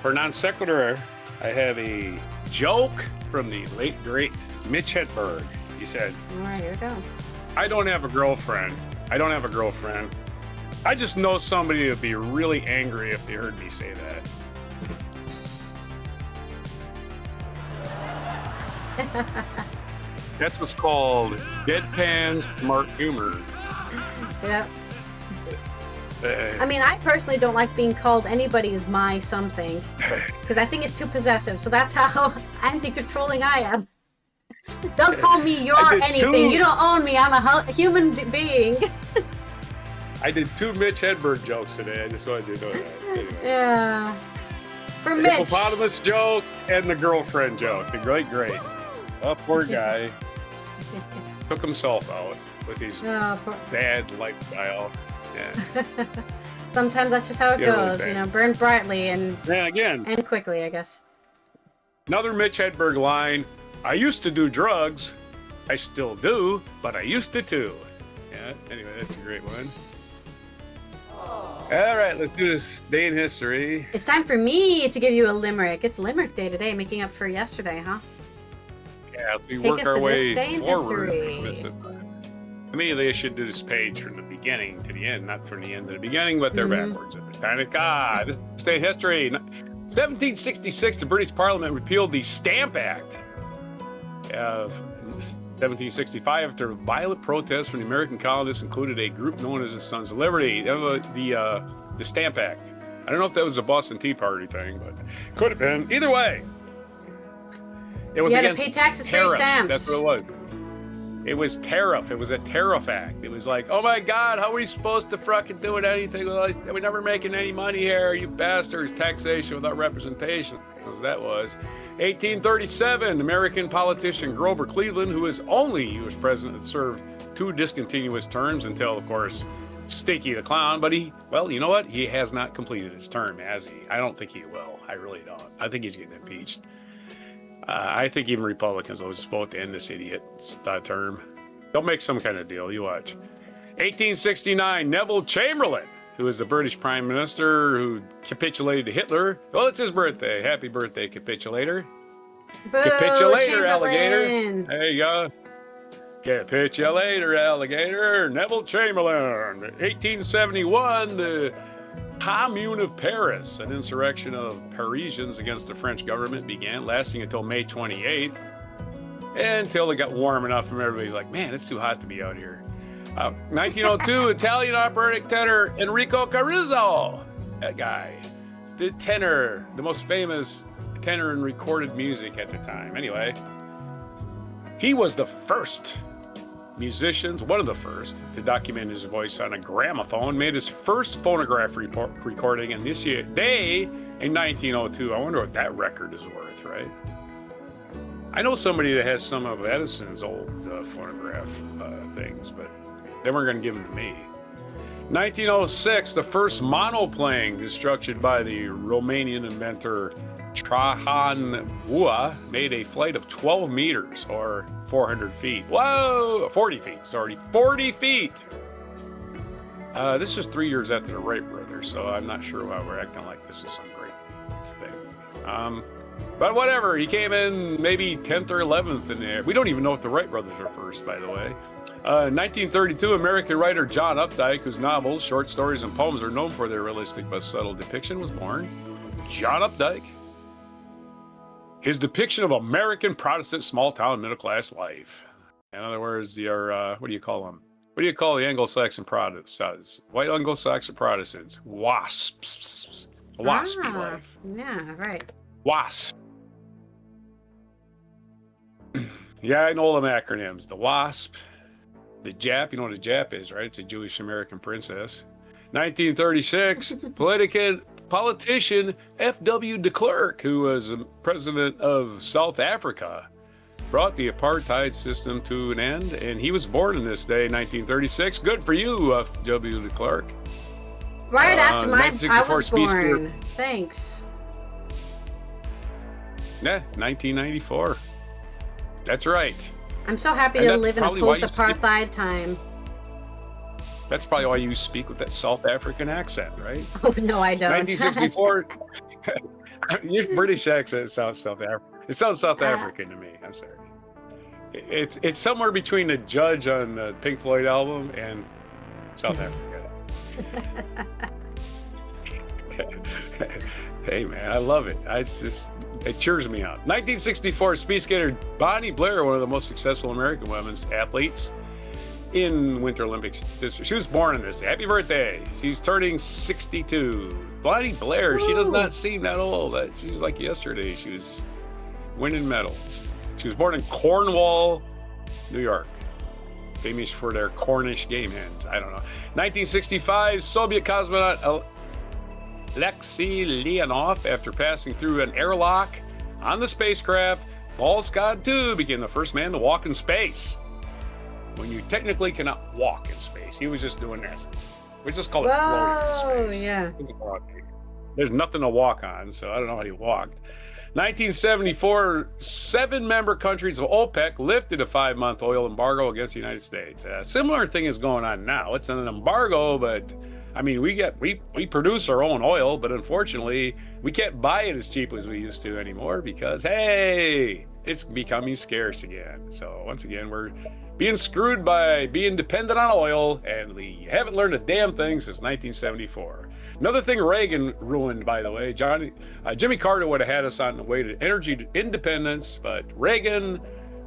For non sequitur, I have a joke from the late great Mitch Hedberg. He said, all right, here we go. I don't have a girlfriend. I just know somebody would be really angry if they heard me say that. That's what's called deadpan smart humor. Yep. I mean, I personally don't like being called anybody's my something because I think it's too possessive. So that's how anti-controlling I am. Don't call me your anything. You don't own me. I'm a human being. I did 2 Mitch Hedberg jokes today. I just wanted you to know that. Anyway. Yeah. For the Mitch. hippopotamus joke and the girlfriend joke. The great. Oh, poor guy. Took himself out with his bad lifestyle. Yeah. Sometimes that's just how it goes, you know, burn brightly and end quickly, I guess. Another Mitch Hedberg line, I used to do drugs. I still do, but I used to too. Yeah, anyway, that's a great one. All right, let's do this day in history. It's time for me to give you a limerick. It's Limerick Day today, making up for yesterday, huh? Yeah, as we Take work us our to way this day in forward. history. To me, they should do this page from the beginning to the end, not from the end to the beginning, but they're backwards. This day in history. 1766, the British Parliament repealed the Stamp Act. of 1765, after violent protests from the American colonists included a group known as the Sons of Liberty, the Stamp Act. I don't know if that was a Boston Tea Party thing, but could have been. Either way, it was against to pay taxes for tariff. your stamps. That's what it was. It was tariff. It was a tariff act. It was like, oh my God, how are we supposed to fucking do anything? We're never making any money here, you bastards. Taxation without representation. That was 1837. American politician Grover Cleveland, who is only U.S. president that served 2 discontinuous terms until, of course, Stinky the Clown. But well, you know what? He has not completed his term, has he? I don't think he will. I really don't. I think he's getting impeached. I think even Republicans will just vote to end this idiot's term. They'll make some kind of deal. You watch. 1869, Neville Chamberlain, who was the British Prime Minister who capitulated to Hitler. Well, it's his birthday. Happy birthday, capitulator. Boo, Capitulator, alligator. There you go. Capitulator, alligator. Neville Chamberlain. 1871, the Commune of Paris, an insurrection of Parisians against the French government, began, lasting until May 28th, until it got warm enough and everybody's like, man, it's too hot to be out here. 1902, Italian operatic tenor Enrico Caruso. That guy. The tenor, the most famous tenor in recorded music at the time. Anyway, he was the first musicians, one of the first, to document his voice on a gramophone, made his first phonograph recording in this day in 1902. I wonder what that record is worth, right? I know somebody that has some of Edison's old phonograph things, but they weren't going to give them to me. 1906, the first monoplane constructed by the Romanian inventor Trajan Bua made a flight of 12 meters or 400 feet. Whoa, 40 feet, sorry, 40 feet. This was 3 years after the Wright brothers, so I'm not sure why we're acting like this is some great thing. But whatever, he came in maybe 10th or 11th in there. We don't even know if the Wright brothers are first, by the way. 1932, American writer John Updike, whose novels, short stories, and poems are known for their realistic but subtle depiction, was born. John Updike. His depiction of American Protestant small-town middle-class life. In other words, your, what do you call them? What do you call the Anglo-Saxon Protestants? White Anglo-Saxon Protestants. Wasps. Waspy life. Yeah, right. WASP. Yeah, I know them acronyms. The WASP. The JAP. You know what a JAP is, right? It's a Jewish American princess. 1936, politician F.W. de Klerk, who was president of South Africa, brought the apartheid system to an end, and he was born in this day, 1936. Good for you, F.W. de Klerk. Right after I was born. Speaker. Thanks. Yeah, 1994. That's right. I'm so happy to live in a post-apartheid time. That's probably why you speak with that South African accent, right? Oh, no, I don't. 1964. Your British accent sounds South African. It sounds South African to me. I'm sorry. It's somewhere between the Judge on the Pink Floyd album and South Africa. Hey, man, I love it. It cheers me up. 1964, speed skater Bonnie Blair, one of the most successful American women's athletes in Winter Olympics. She was born in this. Happy birthday. She's turning 62. Bonnie Blair, she does not seem that old. She's like yesterday. She was winning medals. She was born in Cornwall, New York. Famous for their Cornish game hens. I don't know. 1965, Soviet cosmonaut Alexei Leonov, after passing through an airlock on the spacecraft Volcano 2, became the first man to walk in space. When you technically cannot walk in space. He was just doing this. We just call it floating in space. Yeah. There's nothing to walk on, so I don't know how he walked. 1974, 7 member countries of OPEC lifted a 5-month oil embargo against the United States. A similar thing is going on now. It's an embargo, but I mean, we produce our own oil, but unfortunately, we can't buy it as cheap as we used to anymore because, hey, it's becoming scarce again. So once again, we're being screwed by being dependent on oil, and we haven't learned a damn thing since 1974. Another thing Reagan ruined, by the way, Jimmy Carter would have had us on the way to energy independence, but Reagan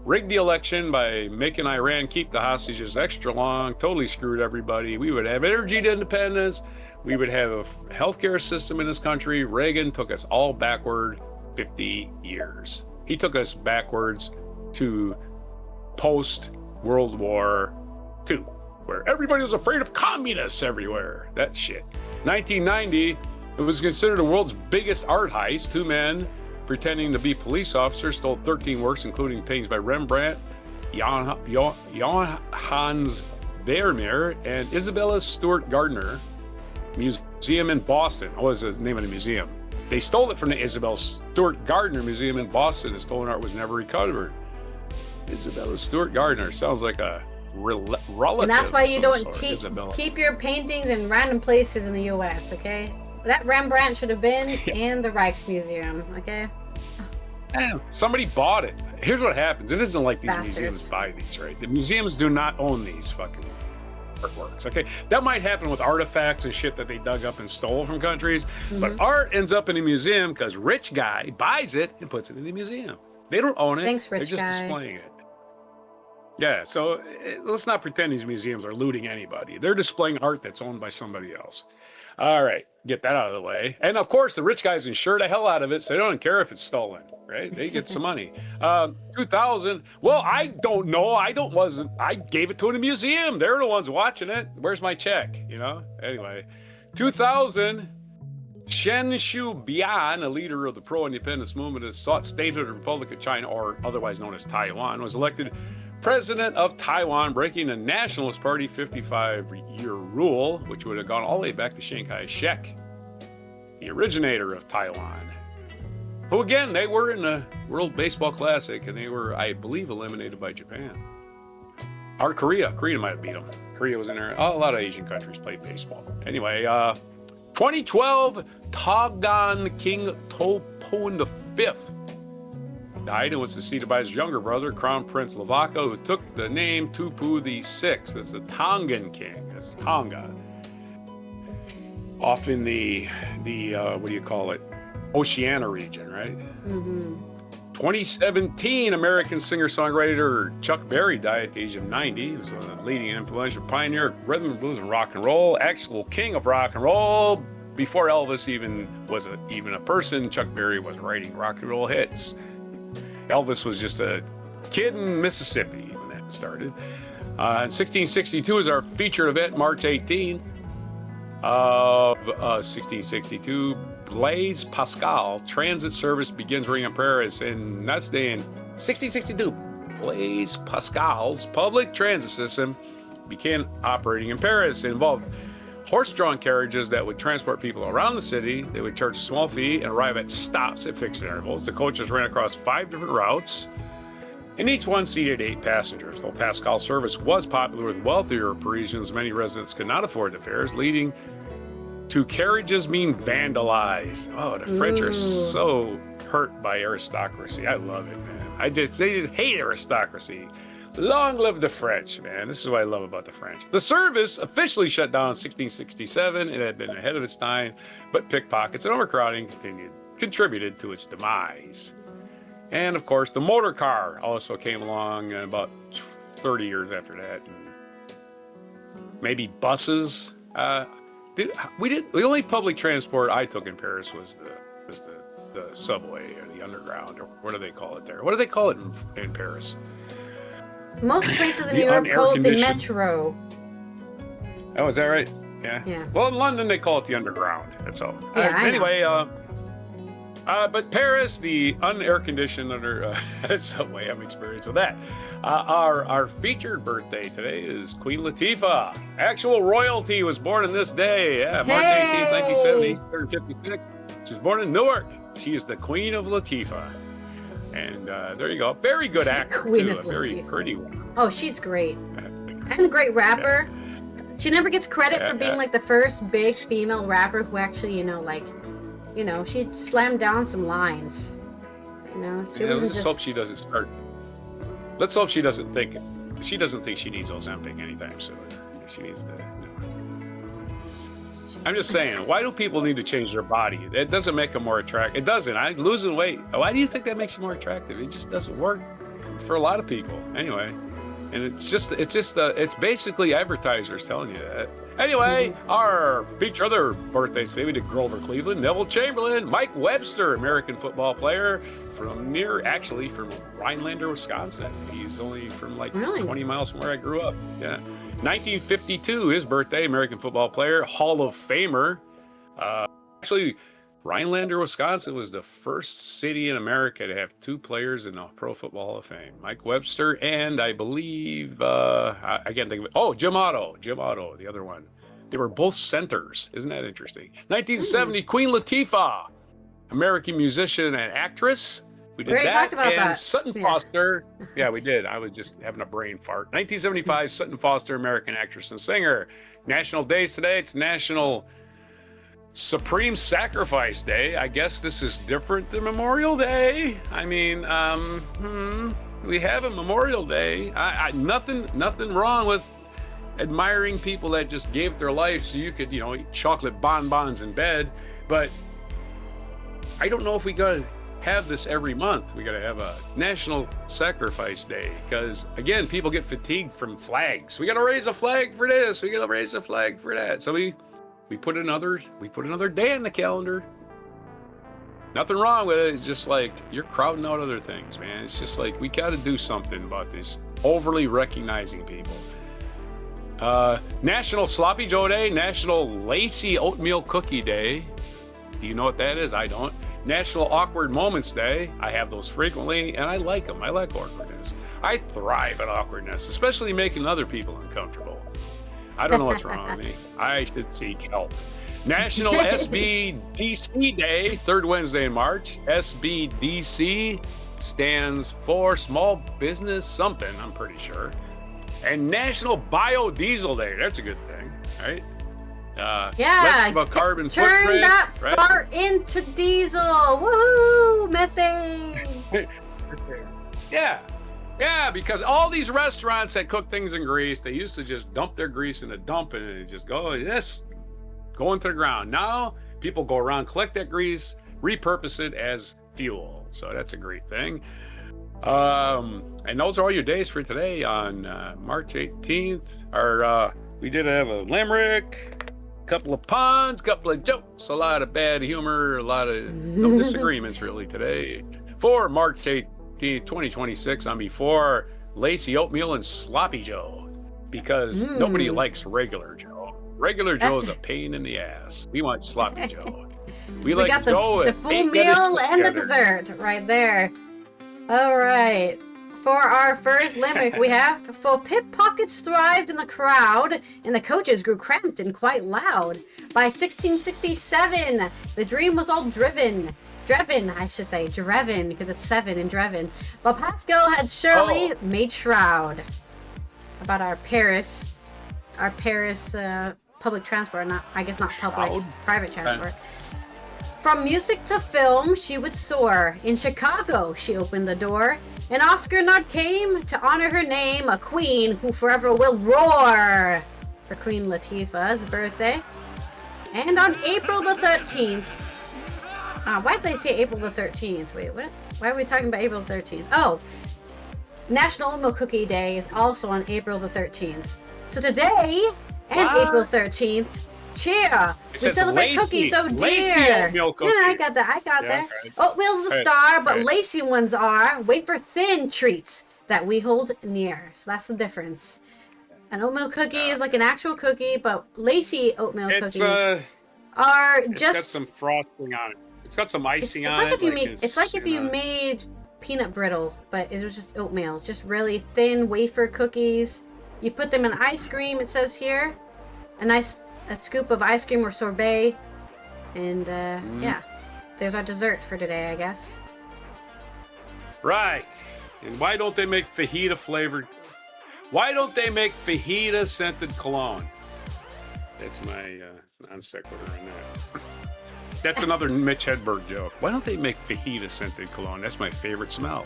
rigged the election by making Iran keep the hostages extra long, totally screwed everybody. We would have energy independence. We would have a healthcare system in this country. Reagan took us all backward 50 years. He took us backwards to post-World War II, where everybody was afraid of communists everywhere. That shit. 1990, it was considered the world's biggest art heist. Two men pretending to be police officers stole 13 works, including paintings by Rembrandt, Johannes Vermeer, and Isabella Stewart Gardner. Museum in Boston. What was the name of the museum? They stole it from the Isabella Stewart Gardner Museum in Boston. The stolen art was never recovered. Isabella Stewart Gardner sounds like a relative. And that's why you don't keep your paintings in random places in the U.S., okay? That Rembrandt should have been in the Rijksmuseum, okay? Somebody bought it. Here's what happens. It isn't like these Bastards. museums buy these, right? The museums do not own these fucking artworks, okay? That might happen with artifacts and shit that they dug up and stole from countries, but art ends up in a museum because rich guy buys it and puts it in the museum. They don't own it. Thanks, rich They're just displaying it. Yeah, so let's not pretend these museums are looting anybody. They're displaying art that's owned by somebody else. All right, get that out of the way. And of course, the rich guys insure the hell out of it, so they don't care if it's stolen, right? They get some money. 2000, well, I don't know. I gave it to the museum. They're the ones watching it. Where's my check, you know? Anyway, 2000, Chen Shu-bian, a leader of the pro-independence movement that sought statehood of the Republic of China, or otherwise known as Taiwan, was elected president of Taiwan, breaking the Nationalist Party 55-year rule, which would have gone all the way back to Chiang Kai-shek, the originator of Taiwan, who again, they were in the World Baseball Classic, and they were, I believe, eliminated by Japan. Or Korea might have beat them. Korea was in there. A lot of Asian countries played baseball. Anyway, 2012, Tongan King Topon V died and was succeeded by his younger brother, Crown Prince Lavaka, who took the name Tupu VI. That's the Tongan king. That's Tonga. Off in the what do you call it? Oceania region, right? 2017, American singer-songwriter Chuck Berry died at the age of 90. He was a leading and influential pioneer of rhythm and blues and rock and roll, actual king of rock and roll. Before Elvis even was even a person, Chuck Berry was writing rock and roll hits. Elvis was just a kid in Mississippi when that started. 1662 is our featured event, March 18th of 1662. Blaise Pascal transit service begins running in Paris, and that's the in 1662. Blaise Pascal's public transit system began operating in Paris. It involved horse-drawn carriages that would transport people around the city. They would charge a small fee and arrive at stops at fixed intervals. The coaches ran across 5 different routes, and each one seated 8 passengers. Though Pascal's service was popular with wealthier Parisians, many residents could not afford the fares, leading to carriages being vandalized. Oh, the French are so hurt by aristocracy. I love it, man. They just hate aristocracy. Long live the French, man. This is what I love about the French. The service officially shut down in 1667. It had been ahead of its time, but pickpockets and overcrowding contributed to its demise. And of course, the motor car also came along about 30 years after that. Maybe buses. The only public transport I took in Paris was the subway or the underground, or what do they call it there? What do they call it in Paris? Most places in New York call it the metro. Oh, is that right? Yeah. Yeah. Well, in London they call it the underground. That's all. Yeah, anyway, but Paris, the unair-conditioned under subway, I'm experienced with that. Our featured birthday today is Queen Latifah. Actual royalty was born on this day. Yeah, March 18th, 1970, 56. She was born in Newark. She is the Queen of Latifah. And there you go. Very good actor, too. A very pretty one. Oh, she's great. And a great rapper. Yeah. She never gets credit for being like the first big female rapper who actually, she slammed down some lines. Let's hope she doesn't start. Let's hope she doesn't think she needs Ozempic anytime soon. She needs to. I'm just saying, why do people need to change their body? It doesn't make them more attractive. It doesn't. Losing weight. Why do you think that makes you more attractive? It just doesn't work. for a lot of people. Anyway, and it's basically advertisers telling you that. Anyway, our feature other birthdays today, we did Grover Cleveland, Neville Chamberlain, Mike Webster, American football player from Rhinelander, Wisconsin. He's only from like 20 miles from where I grew up. Yeah. 1952, his birthday, American football player, Hall of Famer. Actually, Rhinelander, Wisconsin was the first city in America to have 2 players in the Pro Football Hall of Fame. Mike Webster and I believe, I can't think of it. Oh, Jim Otto, the other one. They were both centers. Isn't that interesting? 1970, Queen Latifah, American musician and actress. We did that. Talked about and that. Sutton Foster. Yeah, we did. I was just having a brain fart. 1975, Sutton Foster, American actress and singer. National days today. It's National Supreme Sacrifice Day. I guess this is different than Memorial Day. I mean, we have a Memorial Day. Nothing wrong with admiring people that just gave their life so you could, eat chocolate bonbons in bed. But I don't know if we gotta have this every month. We gotta have a National Sacrifice Day because, again, people get fatigued from flags. We gotta raise a flag for this. We gotta raise a flag for that. So we put another day in the calendar. Nothing wrong with it. It's just like you're crowding out other things, man. It's just like we got to do something about this overly recognizing people. National Sloppy Joe Day, National Lacy Oatmeal Cookie Day. Do you know what that is? I don't. National Awkward Moments Day. I have those frequently, and I like them. I like awkwardness. I thrive at awkwardness, especially making other people uncomfortable. I don't know what's wrong with me. I should seek help. National SBDC Day, 3rd Wednesday in March. SBDC stands for Small Business Something, I'm pretty sure. And National Biodiesel Day. That's a good thing, right? Less of a carbon turn footprint, that right? fart into diesel. Woohoo! Methane. Yeah, because all these restaurants that cook things in grease, they used to just dump their grease in a dump and it just go into the ground. Now people go around, collect that grease, repurpose it as fuel. So that's a great thing. And those are all your days for today on March 18th. We did have a limerick, a couple of puns, a couple of jokes, a lot of bad humor, a lot of no disagreements really today. For March 18th. 2026, I'm before Lacy Oatmeal and Sloppy Joe because nobody likes regular Joe. Regular Joe is a pain in the ass. We want Sloppy Joe. We like got Joe the full meal and the dessert right there. All right. For our first limerick, we have, for pickpockets thrived in the crowd, and the coaches grew cramped and quite loud. By 1667, the dream was all driven, because it's 7 in Dreven. But Pascal had surely made shroud. About our Paris public transport, not public, private transport. From music to film, she would soar. In Chicago, she opened the door. An Oscar nod came to honor her name, a queen who forever will roar. For Queen Latifah's birthday. And on April the 13th, why did they say April the 13th? Wait, what? Why are we talking about April the 13th? Oh, National Oatmeal Cookie Day is also on April the 13th. So today and April 13th, cheer! We celebrate cookies so dear. Oatmeal cookie. Yeah, I got that. Right. Oatmeal's the star, but lacy ones are wafer thin treats that we hold near. So that's the difference. An oatmeal cookie is like an actual cookie, but lacy oatmeal cookies are just. It's got some frosting on it. It's got some icing on it. It's like if you made peanut brittle, but it was just oatmeal. It's just really thin wafer cookies. You put them in ice cream, it says here. A scoop of ice cream or sorbet. And yeah, there's our dessert for today, I guess. Right. And why don't they make fajita flavored? Why don't they make fajita scented cologne? That's my non sequitur in that. That's another Mitch Hedberg joke. Why don't they make fajita scented cologne? That's my favorite smell.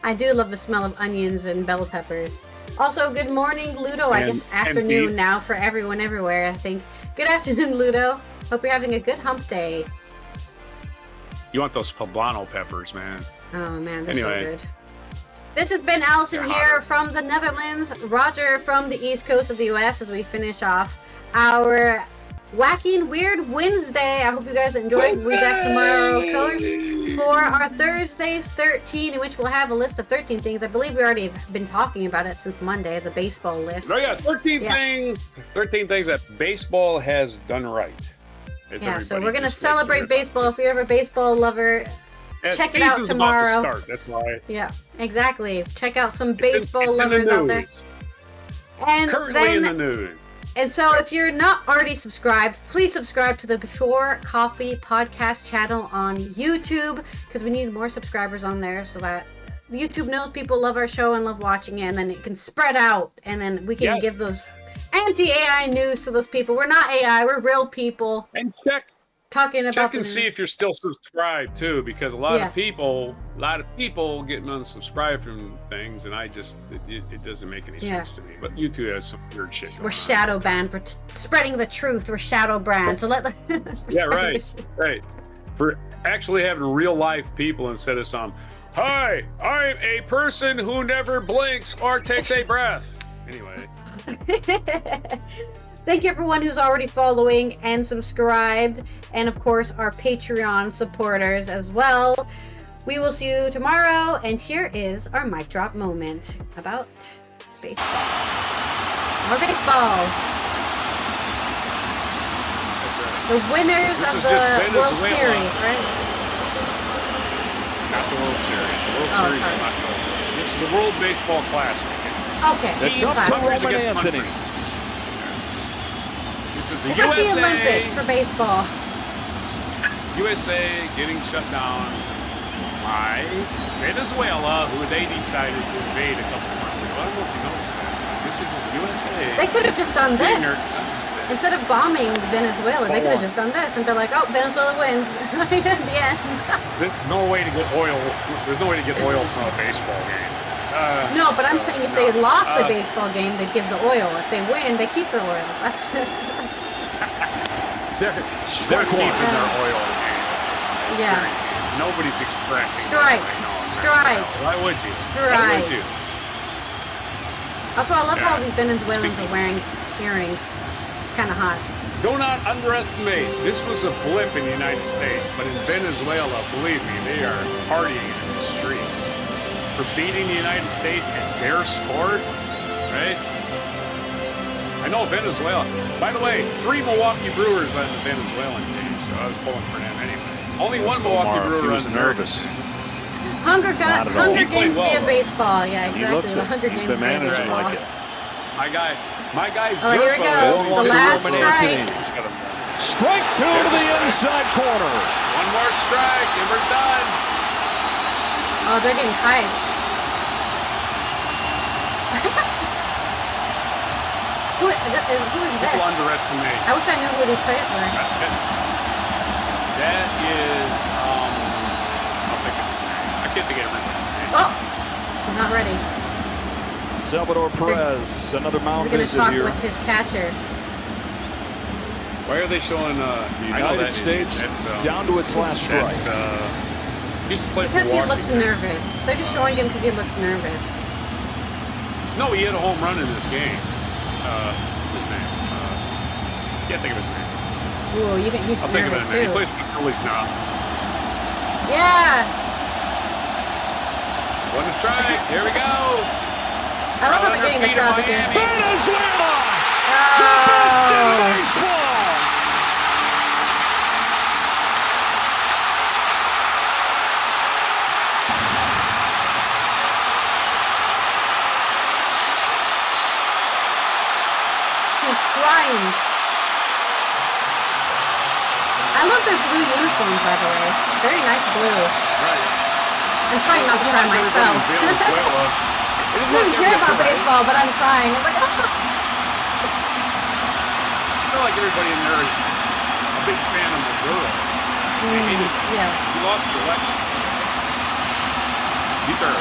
I do love the smell of onions and bell peppers. Also, good morning, Ludo. I guess afternoon now for everyone everywhere, I think. Good afternoon, Ludo. Hope you're having a good hump day. You want those poblano peppers, man. Oh, man, they're so good. This has been Allison here from the Netherlands, Roger from the East Coast of the US as we finish off our Wacky and Weird Wednesday. I hope you guys enjoyed. We'll be back tomorrow, of course, for our Thursdays 13, in which we'll have a list of 13 things. I believe we already have been talking about it since Monday, the baseball list. Oh yeah, 13 things that baseball has done right. So we're going to celebrate baseball. If you're a baseball lover, check it out tomorrow. About to start. That's why. Yeah, exactly. Check out some baseball lovers out there. And currently then, in the news. And so if you're not already subscribed, please subscribe to the Before Coffee podcast channel on YouTube, because we need more subscribers on there so that YouTube knows people love our show and love watching it, and then it can spread out, and then we can give those anti-AI news to those people. We're not AI, we're real people. And check and see if you're still subscribed too, because a lot of people getting unsubscribed from things, and it doesn't make any sense to me. But YouTube has some weird shit going on. We're shadow banned for spreading the truth. We're shadow banned, so let the right. For actually having real life people instead of some. Hi, I'm a person who never blinks or takes a breath. Anyway. Thank you everyone who's already following and subscribed, and of course our Patreon supporters as well. We will see you tomorrow, and here is our mic drop moment about baseball. More baseball. The winners of the World Series, right? Not the World Series. The World Series is not over. This is the World Baseball Classic. Okay. It's up to Roman Anthony. It's like the Olympics for baseball. USA getting shut down by Venezuela, who they decided to invade a couple months ago. I don't know if you noticed that. This is USA. They could have just done this. Instead of bombing Venezuela, they could have just done this and been like, oh, Venezuela wins in the end. There's no way to get oil. There's no way to get oil from a baseball game. No, but I'm saying if they lost the baseball game, they'd give the oil. If they win, they keep their oil. That's they're keeping their oil. Yeah. Nobody's extracting. Strike. Why would you? Strike. Also, I love how these Venezuelans are wearing earrings. It's kind of hot. Do not underestimate. This was a blip in the United States, but in Venezuela, believe me, they are partying in the streets for beating the United States at their sport, right? I know Venezuela. By the way, 3 Milwaukee Brewers on the Venezuelan team, so I was pulling for them anyway. Only one Milwaukee Brewer was nervous. Hunger Games via baseball. Yeah, exactly. The Hunger Games via baseball. Like it. My guy Oh, here we go. The last strike. Strike 2 to the inside corner. One more strike and we're done. Oh, they're getting hyped. Who is this? People underestimate. I wish I knew who these players were. That is, I'll think of his name. I can't think of everybody's name. Oh, he's not ready. Salvador Perez, another mound visit here. He's going to talk with his catcher. Why are they showing the United States down to its last strike? Used to play because for he looks nervous. They're just showing him because he looks nervous. No, he had a home run in this game. What's his name? Can't think of his name. Ooh, he's nervous too. He plays for the league now. Yeah. One strike. Here we go. I love how they're getting the crowd again. Venezuela! The best in baseball! He's crying. I love their blue uniforms, by the way. Very nice blue. Right. I'm trying not to cry myself. I don't care about baseball, but I'm crying. I'm like, oh. I feel like everybody in there is a big fan of Maduro. He lost the election. These are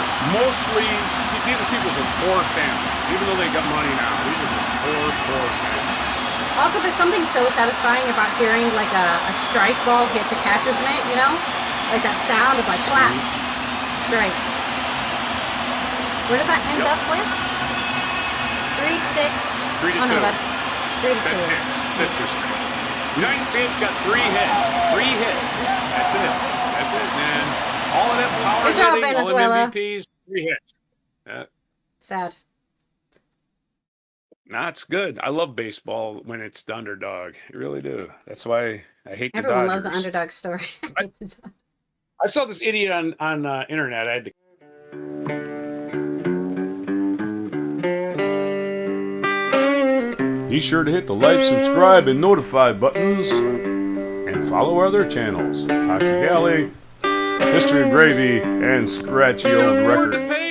people from poor families. Even though they got money now, these are poor families. Also, there's something so satisfying about hearing like a strike ball hit the catcher's mitt, you know? Like that sound of like clap, strike. Where did that end up with? 3-6. 3-2. Oh no, that's 3-2. Hits or straight. United States got 3 hits. 3 hits. That's it. That's it, man. All of them power Good job, hitting, all Venezuela. them MVPs, 3 hits. Sad. Nah, it's good. I love baseball when it's the underdog. I really do. That's why I hate the Everyone Dodgers. loves the underdog story. I saw this idiot on internet. I had to. Be sure to hit the like, subscribe, and notify buttons, and follow our other channels, Toxic Alley, History of Gravy, and Scratchy Old Records.